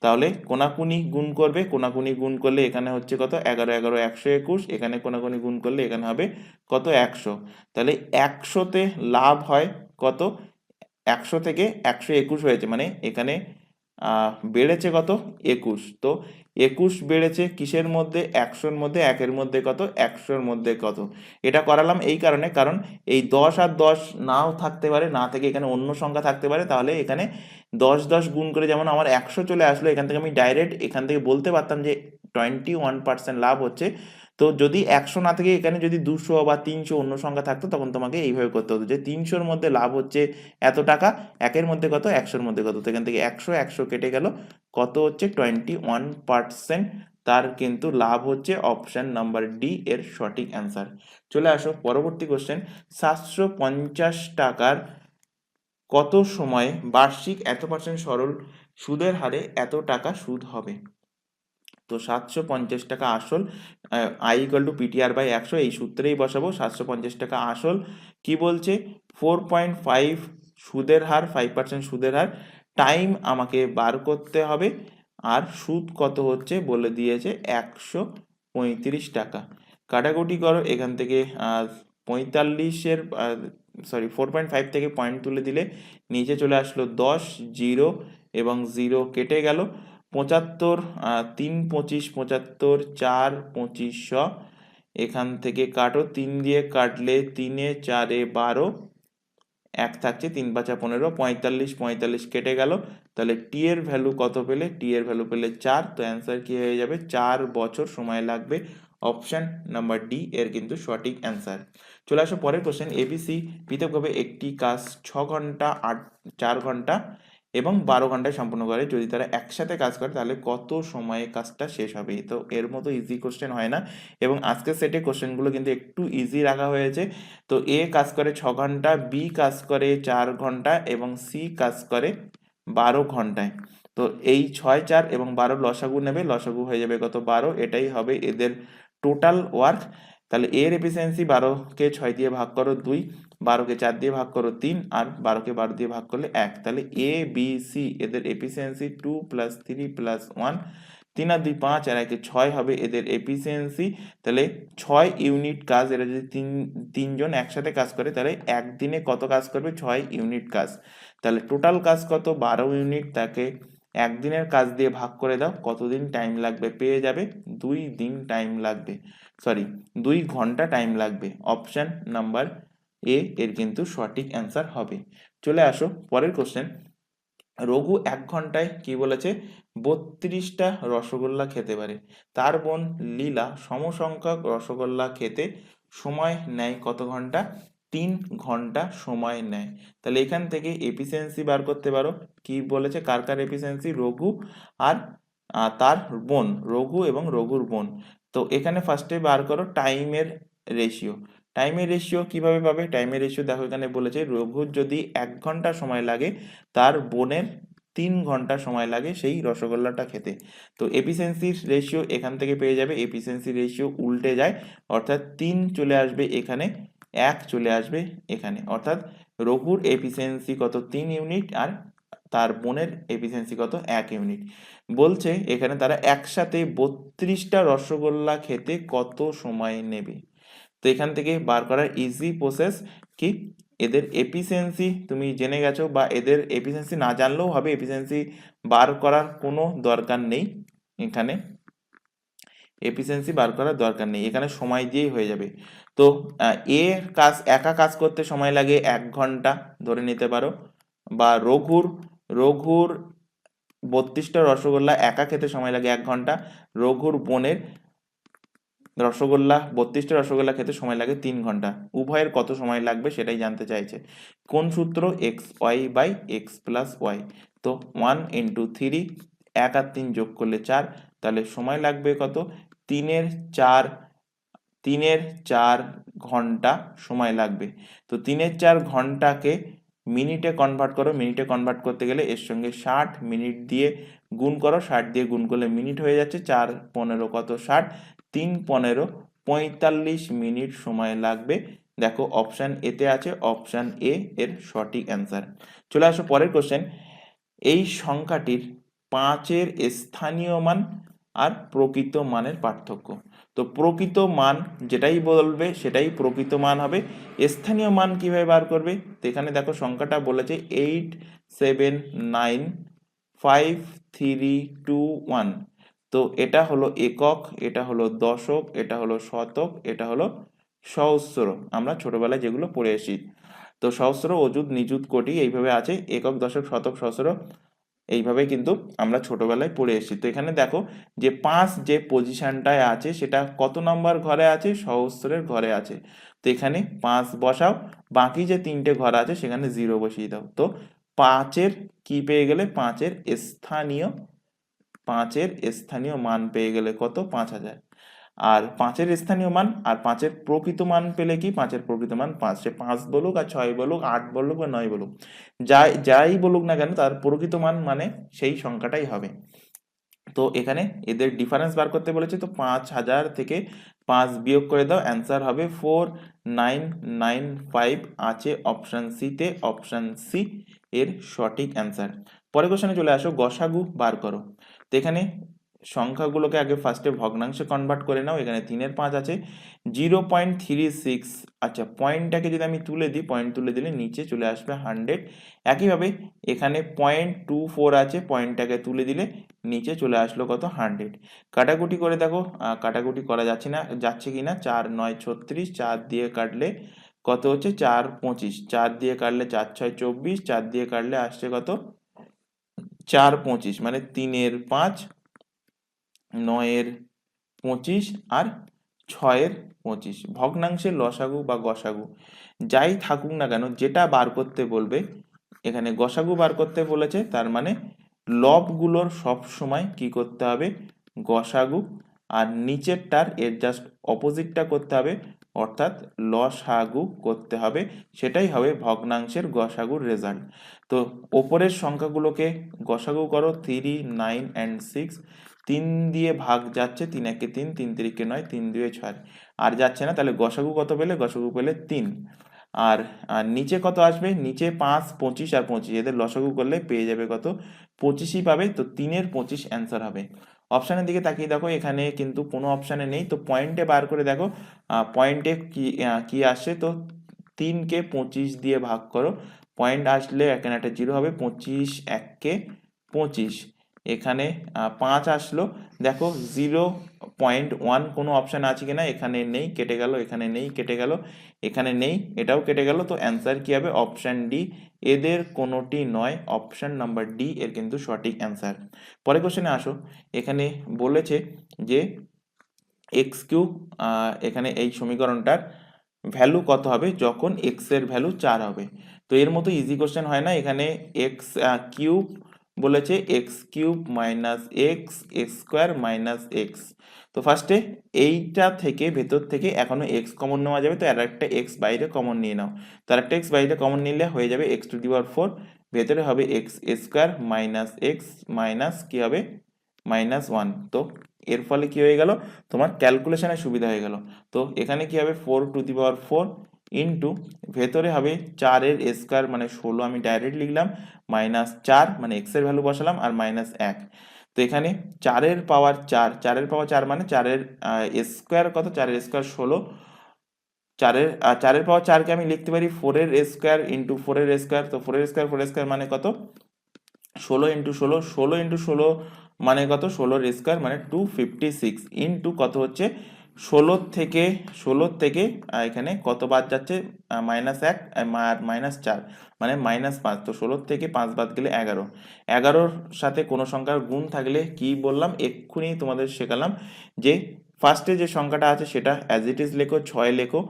তাহলে কোনাকুনি গুণ করবে, কোনাকুনি গুণ করলে এখানে হচ্ছে কত? 11 11 121, এখানে কোনাকুনি গুণ করলে এখানে হবে কত? 100। তাহলে 100-তে লাভ হয় কত? 100 থেকে 121 হয়েছে, মানে এখানে বেড়েছে কত? 21। তো 21 বেড়েছে কিসের মধ্যে? 100-র মধ্যে। 1-এর মধ্যে কত? 100-র মধ্যে কত? এটা করালাম এই কারণে, কারণ এই 10 আর 10 নাও থাকতে পারে, না থেকে এখানে অন্য সংখ্যা থাকতে পারে। তাহলে এখানে 10 10 গুণ করে যেমন আমার 100 চলে আসলো, এখান থেকে আমি ডাইরেক্ট এখান থেকে বলতে পারতাম যে 21% লাভ হচ্ছে। তো যদি 100 না থেকে এখানে যদি 200 বা 300 অন্য সংখ্যা থাকতো, তখন তোমাকে এইভাবে করতে হতো যে 300-র মধ্যে লাভ হচ্ছে এত টাকা, 1-এর মধ্যে কত, 100-র মধ্যে কত। তো এখান থেকে 100 100 কেটে গেল, কত হচ্ছে? 21%। তার কিন্তু লাভ হচ্ছে। অপশন নাম্বার ডি এর সঠিক অ্যান্সার। চলে আসো পরবর্তী কোশ্চেন। 750 টাকার কত সময়ে বার্ষিক এত % সরল সুদের হারে এত টাকা সুদ হবে? তো 750 টাকা আসল, I equal to PTR by 100, এই সূত্রেই বসাবো। 750 টাকা আসল, কি বলছে? 4.5 সুদের হার, 5% সুদের হার, টাইম আমাকে বার করতে হবে, আর সুদ কত হচ্ছে বলে দিয়েছে 135 টাকা। কাটাকুটি করো, এখান থেকে 45-এর 4.5 থেকে পয়েন্ট তুলে দিলে নিচে চলে আসলো 10 0, এবং 0 কেটে গেল। 75 3 25 75 4 2500 এখান থেকে কাটো, 3 দিয়ে কাটলে 3 এ 4 এ 12 এক থাকছে, 3 5 15 45 45 কেটে গেল। তাহলে টি এর ভ্যালু কত পেলে? টি এর ভ্যালু পেলে 4। তো অ্যান্সার কি হয়ে যাবে? 4 বছর সময় লাগবে। অপশন নাম্বার ডি এর কিন্তু সঠিক অ্যান্সার। চলে আসো পরের কোশ্চেন। এবিসি পৃথকভাবে একটি কাজ 6 ঘন্টা 4 ঘন্টা এবং 12 ঘন্টায় সম্পূর্ণ করে। যদি তারা একসাথে কাজ করে তাহলে কত সময়ে কাজটা শেষ হবে? তো এর মতো ইজি কোশ্চেন হয় না, এবং আজকের সেটে কোশ্চেনগুলো কিন্তু একটু ইজি রাখা হয়েছে। তো এ কাজ করে 6 ঘন্টা, বি কাজ করে 4 ঘন্টা এবং সি কাজ করে 12 ঘন্টায়। তো এই 6 4 এবং 12 লসাগু নেবে, লসাগু হয়ে যাবে কত? 12। এটাই হবে এদের টোটাল ওয়ার্ক। তাহলে এর এফিসিয়েন্সি 12কে 6 দিয়ে ভাগ করো 2, 12কে 4 দিয়ে ভাগ করো 3, আর 12কে 12 দিয়ে ভাগ করলে 1। তাহলে এ বি সি এদের এফিসিয়েন্সি 2 + 3 + 1, 3 আর 2 5 আর 1 6 হবে এদের এফিসিয়েন্সি। তাহলে 6 ইউনিট কাজ, এরা যদি তিনজন একসাথে কাজ করে তাহলে একদিনে কত কাজ করবে? 6 ইউনিট কাজ। তাহলে টোটাল কাজ কত? 12 ইউনিট। তাকে একদিনের কাজ দিয়ে ভাগ করে দাও, কতদিন টাইম লাগবে? পেয়ে যাবে 2 দিন টাইম লাগবে, সরি 2 ঘন্টা টাইম লাগবে। অপশন নাম্বার এ এর কিন্তু সঠিক অ্যান্সার হবে। চলে আসো পরের কোশ্চেন। রঘু 1 ঘন্টায় কি বলেছে? 32টা রসগোল্লা খেতে পারে। তার বোন লীলা সমসংখ্যক রসগোল্লা খেতে সময় নেয় কত ঘন্টা? 3 ঘন্টা সময় নেয়। তাহলে এখান থেকে এফিসিয়েন্সি বার করতে পারো। কি বলেছে? কার কার এফিসিয়েন্সি? রঘু আর তার বোন, রঘু এবং রঘুর বোন। তো এখানে ফার্স্টে বার করো টাইমের রেশিও। টাইমের রেশিও কিভাবে পাবে? টাইমের রেশিও দেখো, এখানে বলেছে রঘুর যদি 1 ঘন্টা সময় লাগে, তার বোনের 3 ঘন্টা সময় লাগে সেই রসগোল্লাটা খেতে। তো এফিসিয়েন্সির রেশিও এখান থেকে পেয়ে যাবে। এফিসিয়েন্সি রেশিও উল্টে যায়, অর্থাৎ 3 চলে আসবে এখানে, 1 চলে আসবে এখানে। অর্থাৎ রঘুর এফিসিয়েন্সি কত? 3 ইউনিট, আর তার বোনের এফিসিয়েন্সি কত? 1 ইউনিট। বলছে এখানে তারা একসাথে 32টা রসগোল্লা খেতে কত সময় নেবে। তো এখান থেকে বার করার ইজি প্রসেস কি? এদের এফিসিয়েন্সি তুমি জেনে গেছো, বা এদের এফিসিয়েন্সি না জানলেও হবে, এফিসিয়েন্সি বার করার কোনো দরকার নেই। এখানে এফিসিয়েন্সি বার করার দরকার নেই, এখানে সময় দিয়েই হয়ে যাবে। তো এর কাজ, একা কাজ করতে সময় লাগে 1 ঘন্টা ধরে নিতে পারো, বা রঘুর 32টা রসগোল্লা একা খেতে সময় লাগে 1 ঘন্টা। রঘুর বোনের 32টা রসগোল্লা খেতে সময় লাগে 3 ঘন্টা। উভয়ের কত সময় লাগবে সেটাই জানতে চাইছে। কোন সূত্র? X Y by X plus Y. তো 1 × 3, 1 আর 3 যোগ করলে 4, তাহলে সময় লাগবে কত? 3 এর 4 ঘন্টা সময় লাগবে। তো 3 এর 4 ঘন্টাকে মিনিটে কনভার্ট করো। মিনিটে কনভার্ট করতে গেলে এর সঙ্গে 60 মিনিট দিয়ে গুণ করো, 60 দিয়ে গুণ করলে মিনিট হয়ে যাচ্ছে। 4 15 কত? 60, 3 15 45 মিনিট সময় লাগবে। দেখো অপশন এতে আছে, অপশন এ এর সঠিক অ্যান্সার। চলে আসো পরের কোশ্চেন। এই সংখ্যাটির 5-এর স্থানীয় মান আর প্রকৃত মানের পার্থক্য। তো প্রকৃত মান যেটাই বলবে সেটাই প্রকৃত মান হবে। স্থানীয় মান কিভাবে বার করবে? তো এখানে দেখো সংখ্যাটা বলেছে 8 7 9 5 3 2 1। তো এটা হলো একক, এটা হলো দশক, এটা হলো শতক, এটা হলো সহস্র। আমরা ছোটবেলায় যেগুলো পড়ে এসেছি। তো সহস্র, অযুত, নিযুত, কোটি এইভাবে আছে। একক, দশক, শতক, সহস্র এইভাবে কিন্তু আমরা ছোটবেলায় পড়ে এসেছি। তো এখানে দেখো যে 5 যে পজিশনটায় আছে সেটা কত নম্বর ঘরে আছে? সহস্রের ঘরে আছে। তো এখানে 5 বসাও, বাকি যে 3টে ঘর আছে সেখানে 0 বসিয়ে দাও। তো 5-এর কি পেয়ে গেলে? 5-এর স্থানীয় মান পেয়ে গেলে কত? 5000। আর 5-এর স্থানীয় মান আর 5-এর প্রকৃত মান পেলে কি? 5-এর প্রকৃত মান 5। সে 5 বলুক আর 6 বলুক, 8 বলুক বা 9 বলুক, যাই বলুক না কেন, তার প্রকৃত মান মানে সেই সংখ্যাটাই হবে। তো এখানে এদের ডিফারেন্স বার করতে বলেছে। তো 5000 থেকে 5 বিয়োগ করে দাও, অ্যান্সার হবে 4995 আছে অপশন সিতে। অপশন সি এর সঠিক অ্যান্সার। পরের কোশ্চেনে চলে আসো, গসাগু বার করো। তো এখানে সংখ্যাগুলোকে আগে ফার্স্টে ভগ্নাংশে কনভার্ট করে নাও। এখানে 3-এর 5 আছে, 0.36। আচ্ছা, পয়েন্টটাকে যদি আমি তুলে দিই, পয়েন্ট তুলে দিলে নিচে চলে আসবে 100। একইভাবে এখানে 0.24 আছে, পয়েন্টটাকে তুলে দিলে নিচে চলে আসলো কত, 100। কাটাকুটি করে দেখো, কাটাকুটি করা যাচ্ছে কিনা। 4 9 36, 4 দিয়ে কাটলে কত হচ্ছে, 4 25, 4 দিয়ে কাটলে 4 6 24, 4 দিয়ে কাটলে আসছে কত, 4 25, মানে 3-এর 5, 9-এর 25 আর 6-এর 25। ভগ্নাংশের লসাগু বা গসাগু যাই থাকুক না কেন, যেটা বার করতে বলবে, এখানে গসাগু বার করতে বলেছে, তার মানে লবগুলোর সব সময় কি করতে হবে, গসাগু, আর নিচেরটার এর জাস্ট অপোজিটটা করতে হবে, অর্থাৎ লসাগু করতে হবে। সেটাই হবে ভগ্নাংশের গসাগুর রেজাল্ট। তো ওপরের সংখ্যাগুলোকে গসাগু করো, 3 9 and 6। 3 দিয়ে ভাগ যাচ্ছে, 3 একে 3, 3 তিরিকে 9, 3 দুয়ে 6, আর যাচ্ছে না, তাহলে গসাগু কত পেলে, গসাগু পেলে 3। আর আর নিচে কত আসবে, নিচে 5 25 আর 25, এদের লসাগু করলে পেয়ে যাবে কত, 25ই পাবে। তো 3-এর 25 অ্যান্সার হবে। অপশানের দিকে তাকিয়ে দেখো, এখানে কিন্তু কোনো অপশানে নেই, তো পয়েন্টে বার করে দেখো, পয়েন্টে কি আসছে। তো 3-কে 25 দিয়ে ভাগ করো, পয়েন্ট আসলে এখানে একটা 0 হবে, 25 1-কে 25, এখানে 5 আসলো। দেখো 0.1 কোনো অপশান আছে কিনা, এখানে নেই, কেটে গেল, এখানে নেই, কেটে গেল, এখানে নেই, এটাও কেটে গেল। তো অ্যান্সার কি হবে, অপশান ডি, এদের কোনোটি নয়, অপশান নাম্বার ডি এর কিন্তু সঠিক অ্যান্সার। পরের কোশ্চেনে আসো। এখানে বলেছে যে এক্স কিউব, এখানে এই সমীকরণটার ভ্যালু কত হবে যখন এক্স এর ভ্যালু 4 হবে। তো এর মতো ইজি কোশ্চেন হয় না। এখানে এক্স কিউব বলেছে, x cube minus x square minus x. তো ফার্স্টে এইটা থেকে, ভেতর থেকে এখনো এক্স কমন নেওয়া যাবে, তো আর একটা এক্স বাইরে কমন নিয়ে নাও। তো আর একটা এক্স বাইরে কমন নিলে হয়ে যাবে এক্স টু দি পাওয়ার 4, ভেতরে হবে x square minus x minus কি হবে, -1। তো এর ফলে কি হয়ে গেল, তোমার ক্যালকুলেশনের সুবিধা হয়ে গেল। তো এখানে কি হবে, 4 টু দি পাওয়ার 4 ইন্টু, ভেতরে হবে 4-এর স্কোয়ার মানে 16, আমি ডাইরেক্ট লিখলাম, -4 মানে এক্স এর ভ্যালু বসালাম, আর -1। তো এখানে 4-এর পাওয়ার 4, 4-এর পাওয়ার 4 মানে 4-এর স্কোয়ার কত, 4-এর স্কোয়ার 16, 4-এর পাওয়ার 4-কে আমি লিখতে পারি 4-এর স্কোয়ার ইন্টু 4-এর স্কোয়ার। তো 4-এর স্কোয়ার 4-এর স্কোয়ার মানে কত, 16 ইন্টু 16, 16 ইন্টু 16 মানে কত, 16-এর স্কোয়ার মানে 256 ইন্টু কত হচ্ছে, 16 থেকে এখানে কত বাদ যাচ্ছে, -1 আর -4 মানে -5। তো 16 থেকে 5 বাদ গেলে 11, 11-র সাথে কোনো সংখ্যার গুণ থাকলে কি বললাম, এক্ষুনি তোমাদের শেখালাম যে ফার্স্টে যে সংখ্যাটা আছে সেটা অ্যাজ ইট ইজ লেখো, 6 লেখো।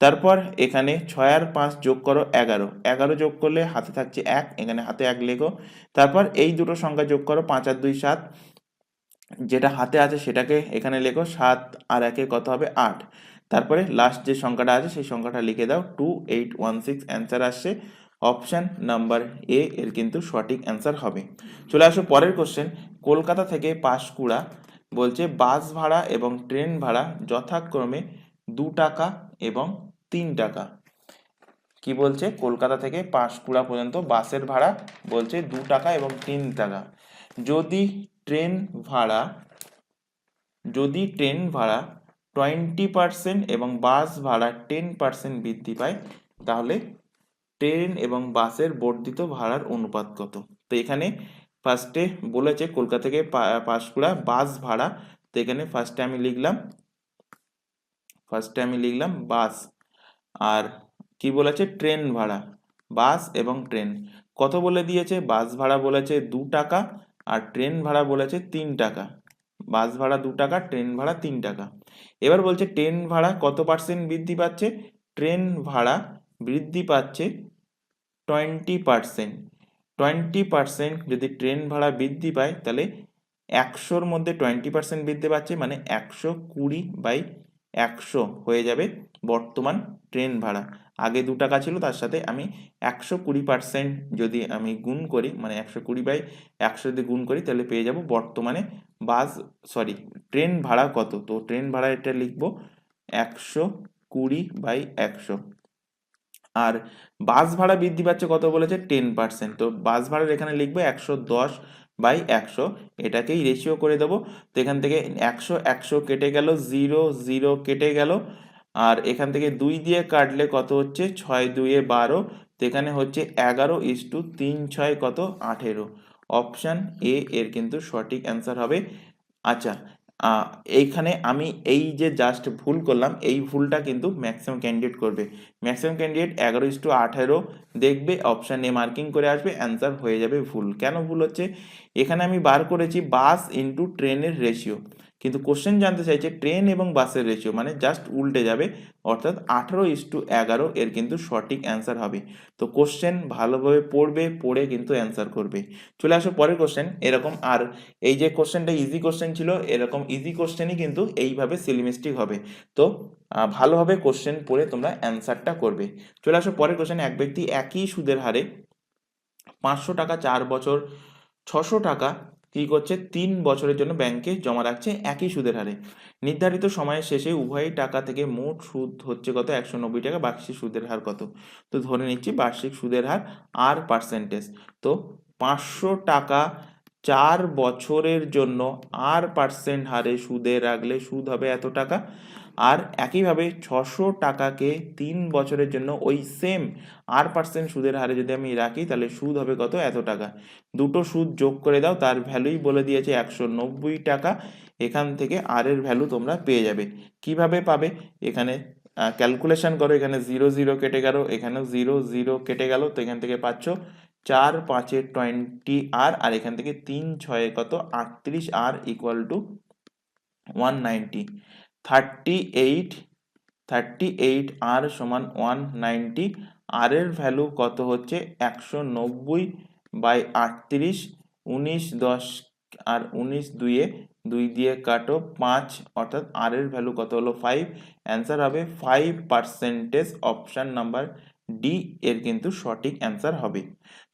তারপর এখানে 6 আর 5 যোগ করো 11, 11 যোগ করলে হাতে থাকছে 1, এখানে হাতে 1 লেখো। তারপর এই দুটো সংখ্যা যোগ করো, 5 আর 2 7, যেটা হাতে আছে সেটাকে এখানে লেখো, 7 আর 1-এ কত হবে, 8। তারপরে লাস্ট যে সংখ্যাটা আছে সেই সংখ্যাটা লিখে দাও, 2816। অ্যান্সার আসছে অপশান নাম্বার এ এর কিন্তু সঠিক অ্যান্সার হবে। চলে আসো পরের কোশ্চেন। কলকাতা থেকে পাঁশকুড়া বলছে বাস ভাড়া এবং ট্রেন ভাড়া যথাক্রমে 2 টাকা এবং 3 টাকা। কি বলছে, কলকাতা থেকে পাঁশকুড়া পর্যন্ত বাসের ভাড়া বলছে 2 টাকা এবং 3 টাকা। যদি ট্রেন ভাড়া যদি ট্রেন ভাড়া 20% এবং বাস ভাড়া 10% বৃদ্ধি পায়, তাহলে ট্রেন এবং বাসের বর্ধিত ভাড়ার অনুপাত কত। তো এখানে ফার্স্টে বলেছে কলকাতা থেকে পাঁশকুড়া বাস ভাড়া। তো এখানে ফার্স্টে আমি লিখলাম বাস, আর কি বলেছে, ট্রেন ভাড়া, বাস এবং ট্রেন কত বলে দিয়েছে, বাস ভাড়া বলেছে 2 টাকা আর ট্রেন ভাড়া বলেছে 3 টাকা। বাস ভাড়া 2 টাকা, ট্রেন ভাড়া 3 টাকা। এবার বলছে ট্রেন ভাড়া কত পার্সেন্ট বৃদ্ধি পাচ্ছে, ট্রেন ভাড়া বৃদ্ধি পাচ্ছে 20%। 20% যদি ট্রেন ভাড়া বৃদ্ধি পায়, তাহলে 100-র মধ্যে 20% বৃদ্ধি পাচ্ছে, মানে 120/100 হয়ে যাবে বর্তমান ট্রেন ভাড়া। আগে 2 টাকা ছিল, তার সাথে আমি 120% যদি আমি গুণ করি, মানে 120/100 যদি গুণ করি, তাহলে পেয়ে যাব বর্তমানে ট্রেন ভাড়া কত। তো ট্রেন ভাড়া এটা লিখবো 120/100। আর বাস ভাড়া বৃদ্ধি পাচ্ছে কত বলেছে, 10%। তো বাস ভাড়ার এখানে লিখবো 110 বাই 100, এটাকেই রেশিও করে দেবো। তো এখান থেকে 100 100 কেটে গেল, 0 0 কেটে গেল, আর এখান থেকে 2 দিয়ে কাটলে কত হচ্ছে, 6 2 12, তো এখানে হচ্ছে 11:3 6 কত 18। অপশান এ এর কিন্তু সঠিক অ্যান্সার হবে। আচ্ছা, আহ, এইখানে আমি এই যে জাস্ট ভুল করলাম, এই ভুলটা কিন্তু ম্যাক্সিমাম ক্যান্ডিডেট করবে। ম্যাক্সিমাম ক্যান্ডিডেট 11:18 দেখবে, অপশান এ মার্কিং করে আসবে, অ্যান্সার হয়ে যাবে ভুল। কেন ভুল হচ্ছে, এখানে আমি বার করেছি বাস ইন্টু ট্রেনের রেশিও, কিন্তু কোশ্চেন জানতে চাইছে ট্রেন এবং বাসের রেশিও, মানে জাস্ট উল্টে যাবে, অর্থাৎ 18:11 এর কিন্তু সঠিক অ্যান্সার হবে। তো কোশ্চেন ভালোভাবে পড়বে, পড়ে কিন্তু অ্যান্সার করবে। চলে আসো পরের কোশ্চেন এরকম। আর এই যে কোশ্চেনটা ইজি কোশ্চেন ছিল, এরকম ইজি কোশ্চেনই কিন্তু এইভাবে সিলিমিস্টিক হবে। তো ভালোভাবে কোশ্চেন পড়ে তোমরা অ্যান্সারটা করবে। চলে আসো পরের কোশ্চেন। এক ব্যক্তি একই সুদের হারে 500 টাকা 4 বছর 600 টাকা কি করছে 3 বছরের জন্য ব্যাংকে জমা রাখছে একই সুদের হারে। নির্ধারিত সময়ের শেষে উভয় টাকা থেকে মোট সুদ হচ্ছে কত, 190 টাকা। বার্ষিক সুদের হার কত? তো ধরে নিচ্ছি বার্ষিক সুদের হার আর পার্সেন্টেজ। তো 500 টাকা 4 বছরের জন্য আর পার্সেন্ট হারে সুদে রাখলে সুদ হবে এত টাকা। আর একইভাবে 600 টাকাকে 3 বছরের জন্য ওই সেম আর পার্সেন্ট সুদের হারে যদি আমি রাখি, তাহলে সুদ হবে কত, এত টাকা। দুটো সুদ যোগ করে দাও, তার ভ্যালুই বলে দিয়েছে 190 টাকা। এখান থেকে আর এর ভ্যালু তোমরা পেয়ে যাবে। কিভাবে পাবে, এখানে ক্যালকুলেশন করো, এখানে 0 0 কেটে গেল, এখানেও 0 0 কেটে গেল, তো এখান থেকে পাচ্ছ 4 5 20 আর এখান থেকে 3 6 কত 38 আর ইকুয়াল টু 190। 38 38 আর সমান 190। আর এর ভ্যালু কত হচ্ছে 190 বাই 38, 19 10 আর 19 দুইয়ে 2 দিয়ে কাটো 5, অর্থাৎ আর এর ভ্যালু কত হলো 5। অ্যান্সার হবে 5%। অপশন নাম্বার ডি এর কিন্তু সঠিক অ্যান্সার হবে।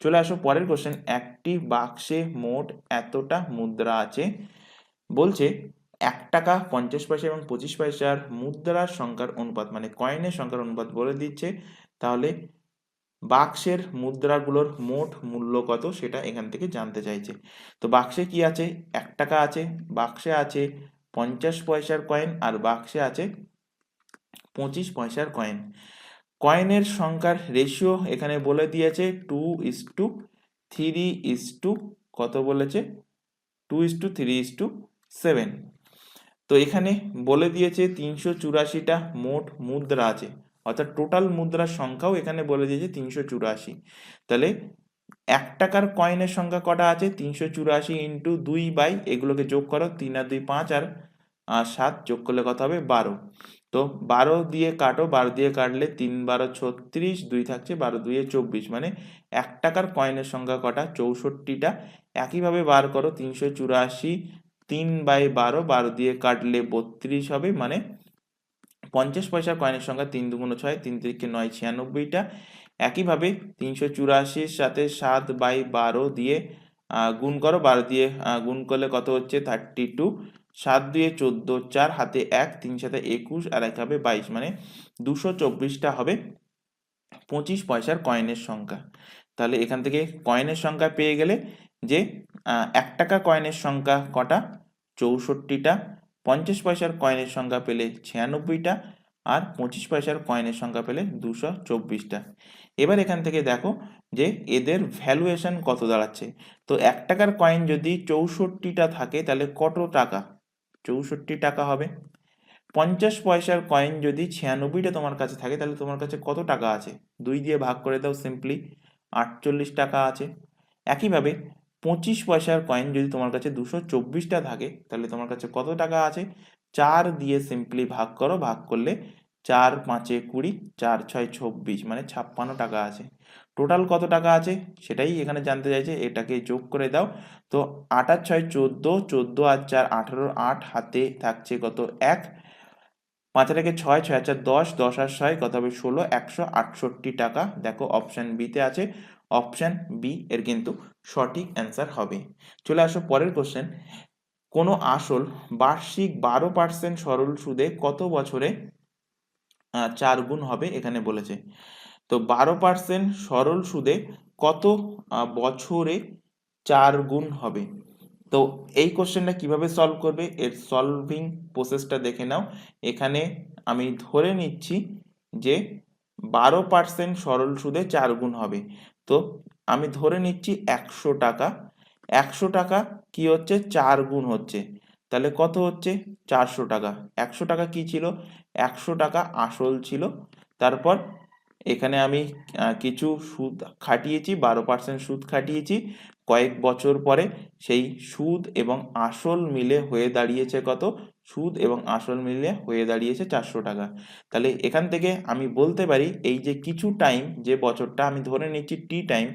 চলে আসো পরের কোশ্চেন। একটি বাক্সে মোট এতটা মুদ্রা আছে, বলছে 1 টাকা 50 পয়সা এবং 25 পয়সার মুদ্রার সংখ্যার অনুপাত, মানে কয়েনের সংখ্যার অনুপাত বলে দিচ্ছে। তাহলে বাক্সের মুদ্রাগুলোর মোট মূল্য কত সেটা এখান থেকে জানতে চাইছে। তো বাক্সে কি আছে, 1 টাকা আছে, বাক্সে আছে 50 পয়সার কয়েন, আর বাক্সে আছে 25 পয়সার কয়েন। কয়েনের সংখ্যার রেশিও এখানে বলে দিয়েছে 2:3 কত বলেছে, 2:3:7। তো এখানে বলে দিয়েছে 384টা মোট মুদ্রা আছে, অর্থাৎ টোটাল মুদ্রার সংখ্যাও এখানে বলে দিয়েছে 384। তাহলে 1 টাকার কয়েনের সংখ্যা কটা আছে, 384 ইন্টু 2 বাই এগুলোকে যোগ করো, 3 আর 2 5 আর 7 যোগ করলে কত হবে 12। তো 12 দিয়ে কাটো, 12 দিয়ে কাটলে 3 12 36, 2 থাকছে 12 2 24, মানে 1 টাকার কয়েনের সংখ্যা কটা, 64টা। একইভাবে বার করো 384 3 বাই 12, 12 দিয়ে কাটলে 32 হবে, মানে 50 পয়সার কয়েনের সংখ্যা 3 2 6, 3 3 9 96টা। একইভাবে 384-র সাথে 7 বাই 12 দিয়ে গুণ করো, 12 দিয়ে গুণ করলে কত হচ্ছে 32, 7 2 14, 4 হাতে 1, 3 7 21 আর 1 হবে 22, মানে 224টা হবে 25 পয়সার কয়েনের সংখ্যা। তাহলে এখান থেকে কয়েনের সংখ্যা পেয়ে গেলে যে 1 টাকা কয়েনের সংখ্যা কটা, 64টা। 50 পয়সার কয়েনের সংখ্যা পেলে 96টা, আর 25 পয়সার কয়েনের সংখ্যা পেলে 224টা। এবার এখান থেকে দেখো যে এদের ভ্যালুয়েশন কত দাঁড়াচ্ছে। তো 1 টাকার কয়েন যদি 64টা থাকে, তাহলে কত টাকা, 64 টাকা হবে। 50 পয়সার কয়েন যদি 96টা তোমার কাছে থাকে, তাহলে তোমার কাছে কত টাকা আছে, 2 দিয়ে ভাগ করে দাও সিম্পলি, 48 টাকা আছে। একইভাবে 25 পয়সার কয়েন যদি তোমার কাছে 224টা থাকে, তাহলে তোমার কাছে কত টাকা আছে, 4 দিয়ে সিম্পলি ভাগ করো, ভাগ করলে 4 5 20, 4 6 26, মানে 56 টাকা আছে। টোটাল কত টাকা আছে সেটাই এখানে জানতে চাইছে, এটাকে যোগ করে দাও। তো 8 আর 6 14, 14 আর 4 18, 8 হাতে থাকছে কত 1, 5 আর 6 6 আর 4 10, 10 আর 6 কত হবে 16, 168 টাকা। দেখো অপশন বি তে আছে, অপশন বি এর কিন্তু সঠিক অ্যান্সার হবে। চলে আসো পরের কোশ্চেন। কোনো আসল বার্ষিক 12% সরল সুদে কত বছরে 4 গুণ হবে এখানে বলেছে। তো 12% সরল সুদে কত বছরে 4 গুণ হবে। তো এই কোশ্চেনটা কিভাবে সলভ করবে, এর সলভিং প্রসেসটা দেখে নাও। এখানে আমি ধরে নিচ্ছি যে 12% সরল সুদে 4 গুণ হবে। তো আমি ধরে নিচ্ছি 100 টাকা। 100 টাকা কি হচ্ছে, 4 গুণ হচ্ছে, তাহলে কত হচ্ছে, 400 টাকা। 100 টাকা কি ছিল, 100 টাকা আসল ছিল। তারপর এখানে আমি কিছু সুদ খাটিয়েছি, 12% সুদ খাটিয়েছি। কয়েক বছর পরে সেই সুদ এবং আসল মিলে হয়ে দাঁড়িয়েছে কত, সুদ এবং আসল মিলে হয়ে দাঁড়িয়েছে 400 টাকা। তাহলে এখান থেকে আমি বলতে পারি এই যে কিছু টাইম, যে বছরটা আমি ধরে নিচ্ছি টি টাইম,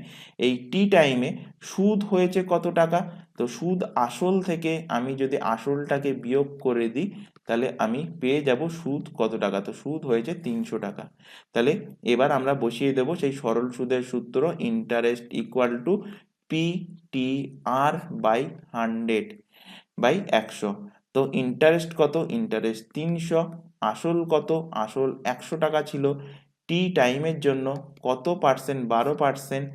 এই টি টাইমে সুদ হয়েছে কত টাকা। তো সুদ আসল থেকে আমি যদি আসলটাকে বিয়োগ করে দিই, তাহলে আমি পেয়ে যাব সুদ কত টাকা। তো সুদ হয়েছে 300 টাকা। তাহলে এবার আমরা বসিয়ে দেব সেই সরল সুদের সূত্র, interest equal to PTR by 100 by 100। তো ইন্টারেস্ট কত, ইন্টারেস্ট 300, আসল কত, আসল 100 টাকা ছিল, টি টাইমের জন্য কত পার্সেন্ট, 12%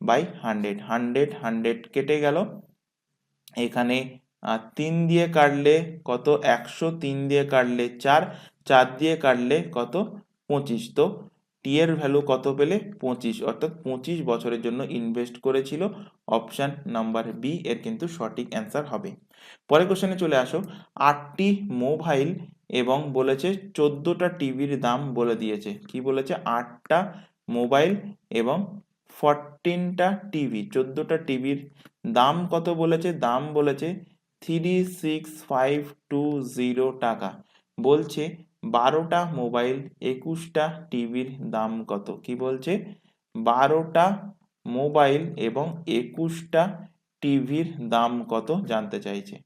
বাই 100, 100 100 কেটে গেল। এখানে 3 দিয়ে কাটলে কত, 100, 3 দিয়ে কাটলে 4, 4 দিয়ে কাটলে কত, 25। তো টি এর ভ্যালু কত পেলে, 25, অর্থাৎ 25 বছরের জন্য ইনভেস্ট করেছিল। অপশন নাম্বার বি এর কিন্তু সঠিক অ্যান্সার হবে। পরের কোশ্চেনে চলে আসো। 8টি মোবাইল এবং বলেছে 14টা টিভির দাম বলে দিয়েছে। কি বলেছে, 8টা মোবাইল এবং 14টা টিভি, 14টা টিভির দাম কত বলেছে, দাম বলেছে 36520 টাকা। বলছে 12টা মোবাইল 21টা টিভির দাম কত। কি বলছে, 12টা মোবাইল এবং 21টা টিভির দাম কত জানতে চাইছে।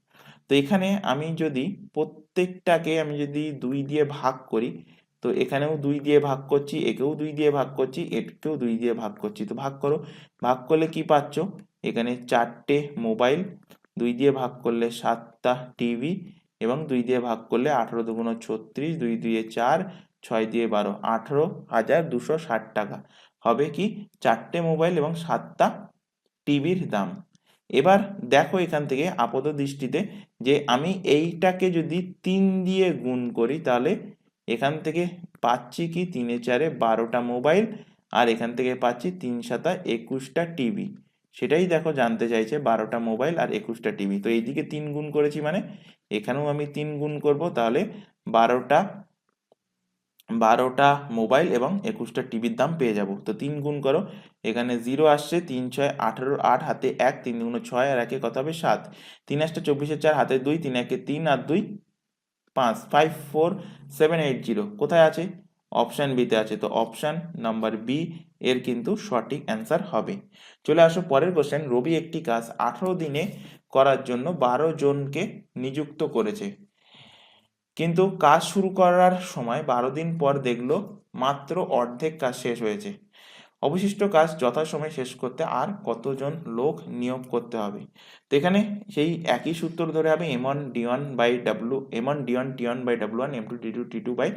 তো এখানে আমি যদি প্রত্যেকটাকে আমি যদি 2 দিয়ে ভাগ করি, তো এখানেও 2 দিয়ে ভাগ করছি, একেও 2 দিয়ে ভাগ করছি, এটাকেও 2 দিয়ে ভাগ করছি। তো ভাগ করো, ভাগ করলে কি পাচ্ছ, এখানে 4টে মোবাইল, 2 দিয়ে ভাগ করলে 7টা টিভি, এবং 2 দিয়ে ভাগ করলে 18 দুগুণ 36, 2 দিয়ে 4, 6 দিয়ে 12, 18,260 টাকা হবে কি, 4টে মোবাইল এবং 7টা টিভির দাম। এবার দেখো এখান থেকে আপাত দৃষ্টিতে যে আমি এইটাকে যদি 3 দিয়ে গুণ করি, তাহলে এখান থেকে পাচ্ছি কি, 3 4 12টা মোবাইল, আর এখান থেকে পাচ্ছি 3 7 21টা টিভি। সেটাই দেখো জানতে চাইছে, 12টা মোবাইল আর 21টা টিভি। তো এইদিকে 3 গুণ করেছি, মানে এখানেও আমি 3 গুণ করব, তাহলে 12টা মোবাইল এবং 21টা টিভির দাম পেয়ে যাব। তো 3 গুণ করো, এখানে 0 আসছে, 3 6 18, 8 হাতে 1, 3 দুগুণ 6 আর 1 কত হবে 7, 3 8 24, 4 হাতে 2, 3 1 3 আর 2 5, 5 4 7 8 0 কোথায় আছে, অপশন বিতে আছে। তো অপশন নাম্বার বি এর কিন্তু সঠিক অ্যান্সার হবে। চলে আসো পরের কোশ্চেন। রবি একটি কাজ 18 দিনে করার জন্য 12 জনকে নিযুক্ত করেছে, কিন্তু কাজ শুরু করার সময় 12 দিন পর দেখলো মাত্র অর্ধেক কাজ শেষ হয়েছে। অবশিষ্ট কাজ যথাসময়ে শেষ করতে আর কতজন লোক নিয়োগ করতে হবে। তো এখানে সেই একই সূত্র ধরে হবে M1 D1 by W, M1 D1 T1 by W1, M2 D2 T2 by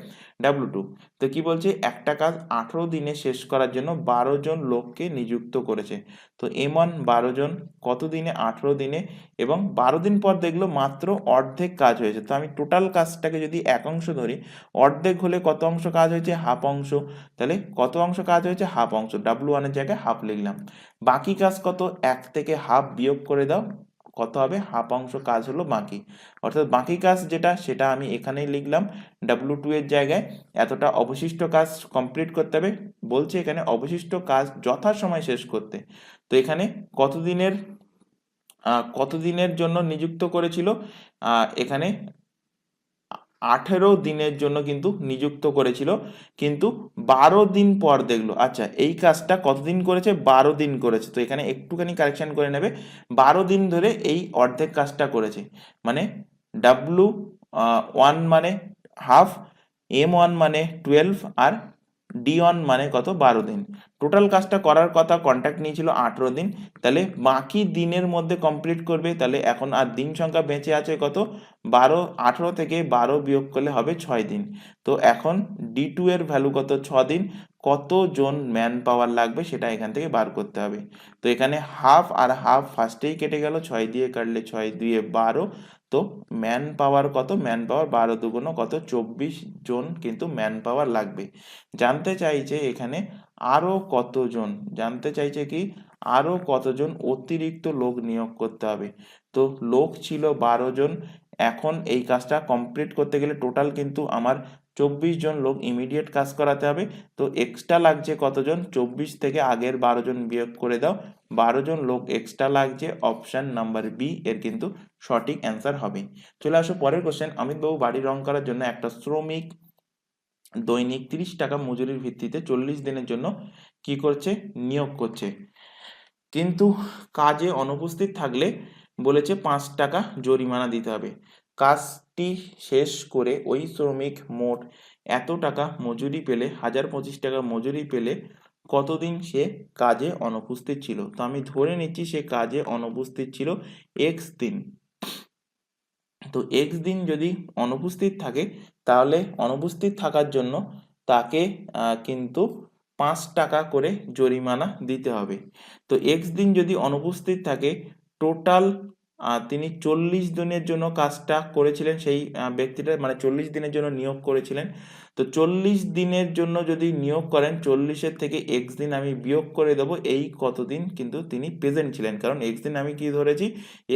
W2। তো কি বলছে, একটা কাজ 18 দিনে শেষ করার জন্য 12 জন লোককে নিযুক্ত করেছে। তো M1 12 জন, কত দিনে, 18 দিনে, এবং 12 দিন পর দেখলো মাত্র অর্ধেক কাজ হয়েছে। তো আমি টোটাল কাজটাকে যদি এক অংশ ধরি, অর্ধেক হলে কত অংশ কাজ হয়েছে, হাফ অংশ। তাহলে কত অংশ কাজ হয়েছে, হাফ অংশ, W1 এর জায়গায় হাফ লিখলাম। বাকি কাজ কত, 1 থেকে হাফ বিয়োগ করে দাও, কত হবে, হাফ অংশ কাজ হলো বাকি। অর্থাৎ বাকি কাজ যেটা, সেটা আমি এখানেই লিখলাম W2 এর জায়গায়। এতটা অবশিষ্ট কাজ কমপ্লিট করতে হবে, বলছে এখানে অবশিষ্ট কাজ যথাসময়ে শেষ করতে। তো এখানে কতদিনের জন্য নিযুক্ত করেছিল, এখানে 18 দিনের জন্য কিন্তু নিযুক্ত করেছিল, কিন্তু 12 দিন পর দেখলো, আচ্ছা এই কাজটা কতদিন করেছে, 12 দিন করেছে। তো এখানে একটুখানি কারেকশন করে নেবে, 12 দিন ধরে এই অর্ধেক কাজটা করেছে, মানে W1 মানে হাফ, M1 মানে 12, আর D1 মানে কত, 12 দিন। টোটাল কাজটা করার কথা কন্ট্রাক্ট নিয়েছিল 18 দিন, তাহলে বাকি দিনের মধ্যে কমপ্লিট করবে। তাহলে এখন আর দিন সংখ্যা বেঁচে আছে কত, 12, 18 থেকে 12 বিয়োগ করলে হবে 6 দিন। তো এখন D2 এর ভ্যালু কত, 6 দিন, কতজন ম্যান পাওয়ার লাগবে সেটা এখান থেকে বার করতে হবে। তো এখানে হাফ আর হাফ ফার্স্টেই কেটে গেল, 6 দিয়ে কাটলে 6 দুয়ে 12। তো ম্যান পাওয়ার কত, ম্যান পাওয়ার 12 দুগুণ কত, 24 জন কিন্তু ম্যান পাওয়ার লাগবে। জানতে চাইছে এখানে আরো কতজন, জানতে চাইছে কি আরো কতজন অতিরিক্ত লোক নিয়োগ করতে হবে। তো লোক ছিল 12 জন, এখন এই কাজটা কমপ্লিট করতে গেলে টোটাল কিন্তু আমার 24 জন লোক ইমিডিয়েট কাজ করাতে হবে। তো এক্সট্রা লাগছে কতজন, 24 থেকে আগের 12 জন বিয়োগ করে দাও, 12 জন লোক এক্সট্রা লাগছে। অপশন নাম্বার বি এর কিন্তু সঠিক অ্যান্সার হবে। চলে আসো পরের কোশ্চেন। অমিতবাবু বাড়ি রং করার জন্য একটা শ্রমিক দৈনিক 30 টাকা মজুরির ভিত্তিতে 40 দিনের জন্য কি করছে, নিয়োগ করছে, কিন্তু কাজে অনুপস্থিত থাকলে বলেছে 5 টাকা জরিমানা দিতে হবে। কাজটি শেষ করে ওই শ্রমিক মোট এত টাকা মজুরি পেলে, 1025 টাকা মজুরি পেলে কতদিন সে কাজে অনুপস্থিত ছিল। তো আমি ধরে নিচ্ছি সে কাজে অনুপস্থিত ছিল এক্স দিন। তো এক্স দিন যদি অনুপস্থিত থাকে তাহলে অনুপস্থিত থাকার জন্য তাকে কিন্তু 5 টাকা করে জরিমানা দিতে হবে। তো এক্স দিন যদি অনুপস্থিত থাকে, টোটাল তিনি 40 দিনের জন্য কাজটা করেছিলেন, সেই ব্যক্তিটা মানে 40 দিনের জন্য নিয়োগ করেছিলেন। তো 40 দিনের জন্য যদি নিয়োগ করেন, 40-এর থেকে এক্স দিন আমি বিয়োগ করে দেবো, এই কতদিন কিন্তু তিনি প্রেজেন্ট ছিলেন, কারণ এক্স দিন আমি কি ধরেছি,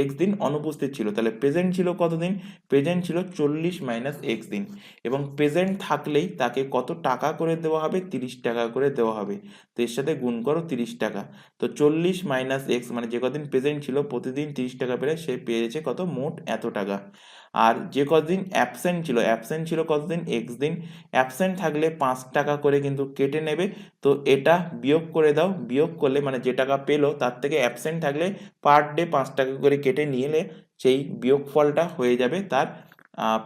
এক্স দিন অনুপস্থিত ছিল, তাহলে প্রেজেন্ট ছিল কতদিন, প্রেজেন্ট ছিল 40 মাইনাস এক্স দিন, এবং প্রেজেন্ট থাকলেই তাকে কত টাকা করে দেওয়া হবে, 30 টাকা করে দেওয়া হবে। তো এর সাথে গুণ করো 30 টাকা। তো 40 মাইনাস এক্স মানে যে কদিন প্রেজেন্ট ছিল প্রতিদিন 30 টাকা পেলে সে পেয়েছে কত, মোট এত টাকা। আর যে কদিন অ্যাবসেন্ট ছিল, অ্যাবসেন্ট ছিল কতদিন, এক্স দিন, অ্যাবসেন্ট থাকলে 5 টাকা করে কিন্তু কেটে নেবে। তো এটা বিয়োগ করে দাও, বিয়োগ করলে মানে যে টাকা পেলো তার থেকে অ্যাবসেন্ট থাকলে পার ডে 5 টাকা করে কেটে নিলে সেই বিয়োগফলটা হয়ে যাবে তার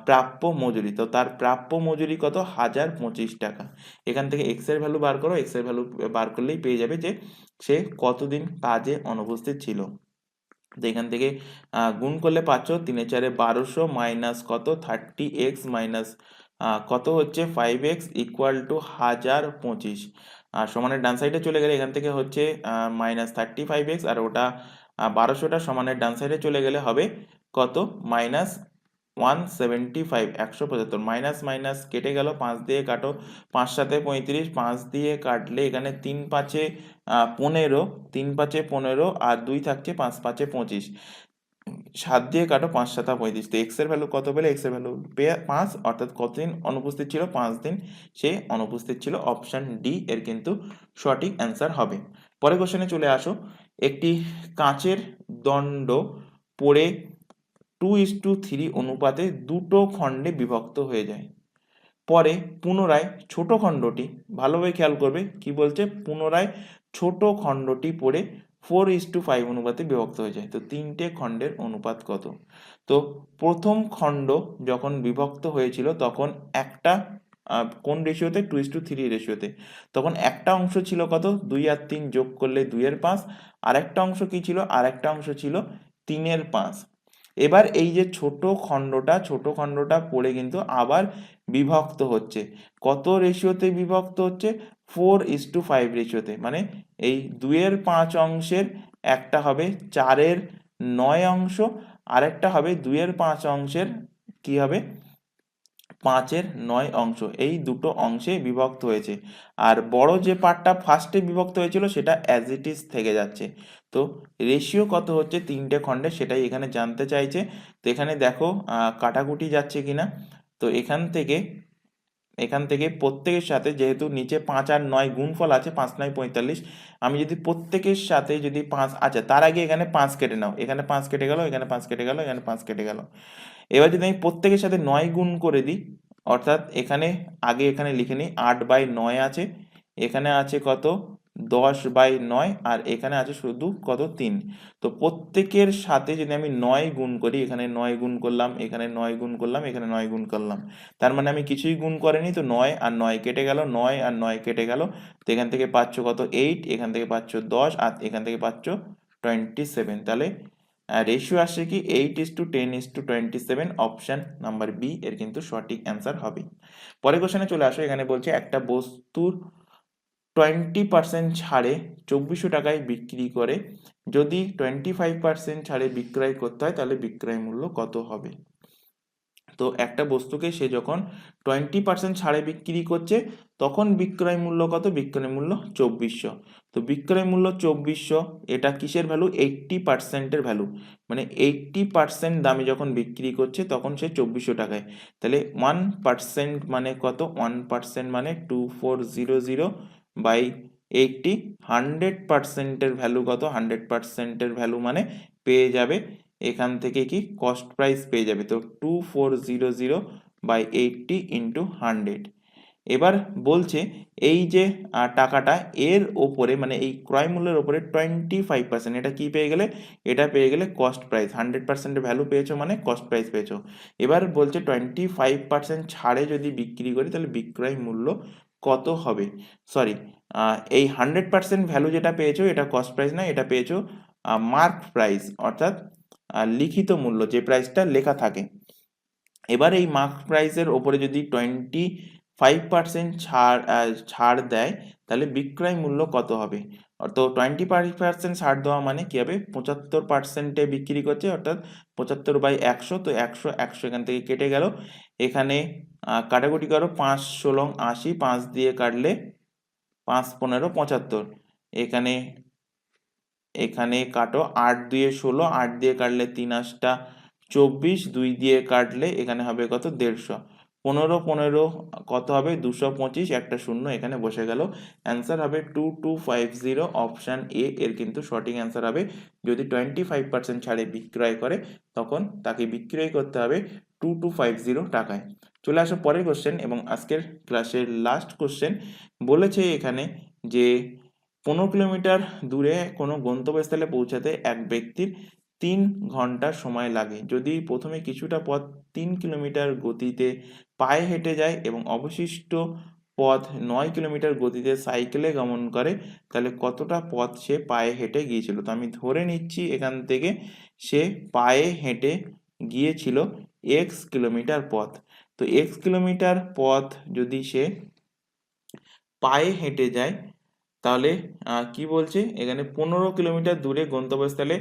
প্রাপ্য মজুরি। তো তার প্রাপ্য মজুরি কত, 1025 টাকা। এখান থেকে এক্স এর ভ্যালু বার করো, এক্স এর ভ্যালু বার করলেই পেয়ে যাবে যে সে কতদিন কাজে অনুপস্থিত ছিল। তো এখান থেকে গুণ করলে পাচ্ছ 3-4-1200 মাইনাস কত 30x মাইনাস কত হচ্ছে 5x ইকুয়াল টু 1025। আর সমানের ডান সাইডে চলে গেলে এখান থেকে হচ্ছে -35x, আর ওটা 1200টা সমানের ডান সাইডে চলে গেলে হবে কত, -175, 175। মাইনাস মাইনাস কেটে গেল, 5 দিয়ে কাটো, 5 7 35, 5 দিয়ে কাটলে এখানে 3 5 15, 3 5 15 আর 2 থাকছে, 5 5 25, 7 দিয়ে কাটো, 5 7 35। তো এক্স এর ভ্যালু কত পেলে, এক্স এর ভ্যালু 5, অর্থাৎ কতদিন অনুপস্থিত ছিল, 5 দিন সে অনুপস্থিত ছিল। অপশন ডি এর কিন্তু সঠিক অ্যান্সার হবে। পরের কোশ্চেনে চলে আসো। একটি কাঁচের দণ্ড পড়ে 2:3 অনুপাতে দুটো খণ্ডে বিভক্ত হয়ে যায়। পরে পুনরায় ছোট খণ্ডটি, ভালোভাবে খেয়াল করবে কি বলছে, পুনরায় ছোট খণ্ডটি পড়ে 4:5 অনুপাতে বিভক্ত হয়ে যায়। তো তিনটে খণ্ডের অনুপাত কত। তো প্রথম খণ্ড যখন বিভক্ত হয়েছিল তখন একটা কোন রেশিওতে, 2:3 রেশিওতে, তখন একটা অংশ ছিল কত, 2 আর 3 যোগ করলে 2/5, আর একটা অংশ কি ছিল, আর একটা অংশ ছিল 3/5। এবার এই যে ছোট খণ্ডটা পড়ে কিন্তু আবার বিভক্ত হচ্ছে, কত রেশিওতে বিভক্ত হচ্ছে, 4:5 রেশিওতে। মানে এই 2/5 অংশের একটা হবে 4/9 অংশ, আরেকটা হবে 2/5 অংশের কি হবে, 5/9 অংশ। এই দুটো অংশে বিভক্ত হয়েছে, আর বড় যে পার্টটা ফার্স্টে বিভক্ত হয়েছিল সেটা অ্যাজ ইট ইজ থেকে যাচ্ছে। তো রেশিও কত হচ্ছে তিনটে খণ্ডে সেটাই এখানে জানতে চাইছে। তো এখানে দেখো কাটাকুটি যাচ্ছে কিনা। তো এখান থেকে প্রত্যেকের সাথে, যেহেতু নিচে 5 আর 9 গুণফল আছে, 5 9 45, আমি যদি প্রত্যেকের সাথে যদি 5, আচ্ছা তার আগে এখানে 5 কেটে নাও, এখানে 5 কেটে গেল, এখানে 5 কেটে গেল, এখানে 5 কেটে গেল। এবার যদি আমি প্রত্যেকের সাথে 9 গুণ করে দিই, অর্থাৎ এখানে আগে এখানে লিখে নিই 8/9 আছে, এখানে আছে কত 10/9, আর এখানে আছে শুধু কত 3। তো প্রত্যেকের সাথে যদি আমি 9 গুণ করি, এখানে 9 গুণ করলাম, এখানে 9 গুণ করলাম, এখানে 9 গুণ করলাম, তার মানে আমি কিছুই গুণ করিনি। তো 9 আর 9 কেটে গেল, 9 আর 9 কেটে গেল। তো এখান থেকে পাচ্ছ কত 8, এখান থেকে পাচ্ছ 10, আর এখান থেকে পাচ্ছ 27। তাহলে রেশিও আসছে কি 8:10:27। অপশন নাম্বার বি এর কিন্তু সঠিক অ্যান্সার হবে। পরের কোশ্চেনে চলে আসো। এখানে বলছে একটা বস্তুর 20% ছাড়ে 2400 টাকায় বিক্রি করে, যদি 25% ছাড়ে বিক্রয় করতে হয় তাহলে বিক্রয় মূল্য কত হবে? তো একটা বস্তুকে সে যখন 20% ছাড়ে বিক্রি করছে তখন বিক্রয় মূল্য কত? বিক্রয় মূল্য 2400। তো বিক্রয় মূল্য 2400, এটা কিসের ভ্যালু? 80%-এর ভ্যালু, মানে 80% দামে যখন বিক্রি করছে তখন সে 2400 টাকায়। তাহলে 1% মানে কত? 1% মানে 2400 বাই 80। 100%-এর ভ্যালু কত? 100%-এর ভ্যালু মানে পেয়ে যাবে এখান থেকে কি কস্ট প্রাইস পেয়ে যাবে। তো 2400 বাই 80 ইন্টু 100। এবার বলছে এই যে টাকাটা এর ওপরে মানে এই ক্রয় মূল্যের ওপরে 25%, এটা কি পেয়ে গেলে? এটা পেয়ে গেলে কস্ট প্রাইস। 100%-এর ভ্যালু পেয়েছো মানে কস্ট প্রাইস পেয়েছো। এবার বলছে 25% ছাড়ে যদি বিক্রি করি তাহলে বিক্রয় মূল্য কত হবে? সরি, এই 100% ভ্যালু যেটা পেয়েছো এটা কস্ট প্রাইস না, এটা পেয়েছো মার্ক প্রাইস, অর্থাৎ লিখিত মূল্য, যে প্রাইসটা লেখা থাকে। এবার এই মার্ক প্রাইসের ওপরে যদি 25% ছাড় দেয় তাহলে বিক্রয় মূল্য কত হবে? তো 25% ছাড় দেওয়া মানে কি হবে? 75%-এ বিক্রি করছে, অর্থাৎ 75/100। তো 100 এখান থেকে কেটে গেল। এখানে কাটাকুটি করো, 5×16=80, 5 দিয়ে কাটলে 5×15=75। এখানে এখানে কাটো, 8×2=16, 8 দিয়ে কাটলে 3×8=24, 2 দিয়ে কাটলে এখানে হবে কত? 150। 15 কত হবে? 225, একটা শূন্য এখানে বসে গেল। অ্যান্সার হবে 2250, অপশান এ এর কিন্তু সঠিক অ্যান্সার হবে। যদি 25% ছাড়ে বিক্রয় করে তখন তাকে বিক্রয় করতে হবে 2250 টাকায়। চলে আসো পরের কোশ্চেন এবং আজকের ক্লাসের লাস্ট কোশ্চেন। বলেছে এখানে যে 15 কিলোমিটার দূরে কোনো গন্তব্যস্থলে পৌঁছাতে এক ব্যক্তির 3 ঘন্টা সময় লাগে। যদি প্রথমে কিছুটা পথ 3 কিলোমিটার গতিতে পায়ে হেঁটে যায় এবং অবশিষ্ট পথ 9 কিলোমিটার গতিতে সাইকেলে গমন করে তাহলে কতটা পথ সে পায়ে হেঁটে গিয়েছিল? তো আমি ধরে নিচ্ছি এখান থেকে সে পায়ে হেঁটে গিয়েছিল x কিলোমিটার পথ। তো x কিলোমিটার পথ যদি সে পায়ে হেঁটে যায় তাহলে কি বলছে এখানে? 15 কিলোমিটার দূরে গন্তব্যস্থলে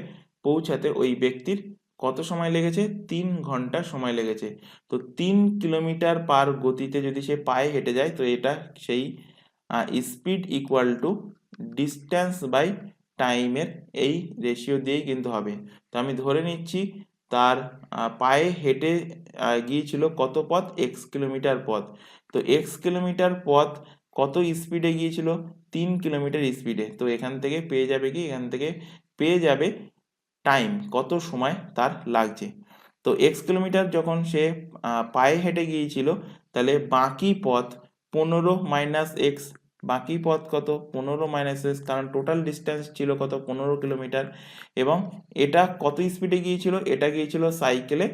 পৌঁছাতে ওই ব্যক্তির কত সময় লেগেছে? 3 ঘন্টা সময় লেগেছে। তো 3 কিলোমিটার পার গতিতে যদি সে পায়ে হেঁটে যায় তো এটা সেই speed equal to distance by টাইমের এই রেশিও দিয়েই কিন্তু হবে। তো আমি ধরে নিচ্ছি তার পায়ে হেঁটে গিয়েছিল কত পথ? এক্স কিলোমিটার পথ। তো এক্স কিলোমিটার পথ কত স্পিডে গিয়েছিল? 3 কিলোমিটার স্পিডে। তো এখান থেকে পেয়ে যাবে কি? এখান থেকে পেয়ে যাবে টাইম, কত সময় তার লাগছে। তো এক্স কিলোমিটার যখন সে পায়ে হেঁটে গিয়েছিল তাহলে বাকি পথ 15 মাইনাস এক্স, বাকি পথ কত? 15 মাইনাস এক্স, কারণ টোটাল ডিস্টেন্স ছিল কত? 15 কিলোমিটার। এবং এটা কত স্পিডে গিয়েছিল? এটা গিয়েছিল সাইকেলে,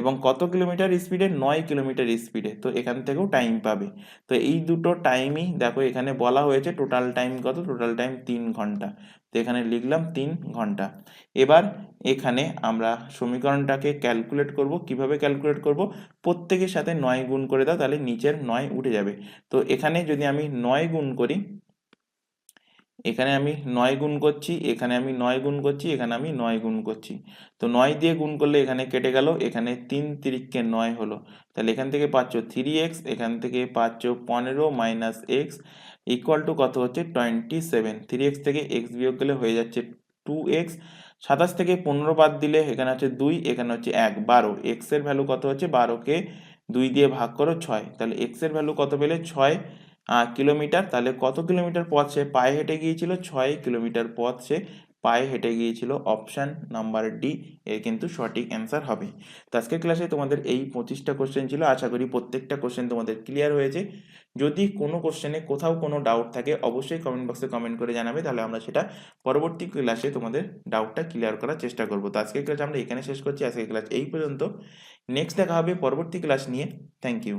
এবং কত কিলোমিটার স্পিডে? 9 কিলোমিটার স্পিডে। তো এখান থেকেও টাইম পাবে। তো এই দুটো টাইমই দেখো এখানে বলা হয়েছে। টোটাল টাইম কত? টোটাল টাইম 3 ঘন্টা। তো এখানে লিখলাম 3 ঘন্টা। এবার এখানে আমরা সমীকরণটাকে ক্যালকুলেট করব। কিভাবে ক্যালকুলেট করব? প্রত্যেকের সাথে 9 গুণ করে দাও, তাহলে নিচের 9 উঠে যাবে। তো এখানে যদি আমি 9 গুণ করি, এখানে আমি 9 গুণ করছি, এখানে আমি 9 গুণ করছি, এখানে আমি 9 গুণ করছি। তো 9 দিয়ে গুণ করলে এখানে কেটে গেল, এখানে 3 তিরিকে 9 হলো। তাহলে এখান থেকে পাচ্ছ 3x, এখান থেকে পাচ্ছ 15 মাইনাস এক্স ইকুয়াল টু কত হচ্ছে? 27। 3x থেকে x বিয়োগ গেলে হয়ে যাচ্ছে 2x। 27 থেকে 15 বাদ দিলে এখানে হচ্ছে 2, এখানে হচ্ছে 1, 12। x এর ভ্যালু কত হচ্ছে? 12কে 2 দিয়ে ভাগ করো 6। তাহলে x এর ভ্যালু কত পেলে? 6 কিলোমিটার। তাহলে কত কিলোমিটার পথ সে পায়ে হেঁটে গিয়েছিল? 6 কিলোমিটার পথ সে পায়ে হেঁটে গিয়েছিল। অপশান নাম্বার ডি এর কিন্তু সঠিক অ্যান্সার হবে। তো আজকের ক্লাসে তোমাদের এই 25টা কোশ্চেন ছিল। আশা করি প্রত্যেকটা কোশ্চেন তোমাদের ক্লিয়ার হয়েছে। যদি কোনো কোশ্চেনে কোথাও কোনো ডাউট থাকে অবশ্যই কমেন্ট বক্সে কমেন্ট করে জানাবে, তাহলে আমরা সেটা পরবর্তী ক্লাসে তোমাদের ডাউটটা ক্লিয়ার করার চেষ্টা করব। তো আজকের ক্লাস আমরা এখানে শেষ করছি। আজকের ক্লাস এই পর্যন্ত। নেক্সট দেখা হবে পরবর্তী ক্লাস নিয়ে। Thank you.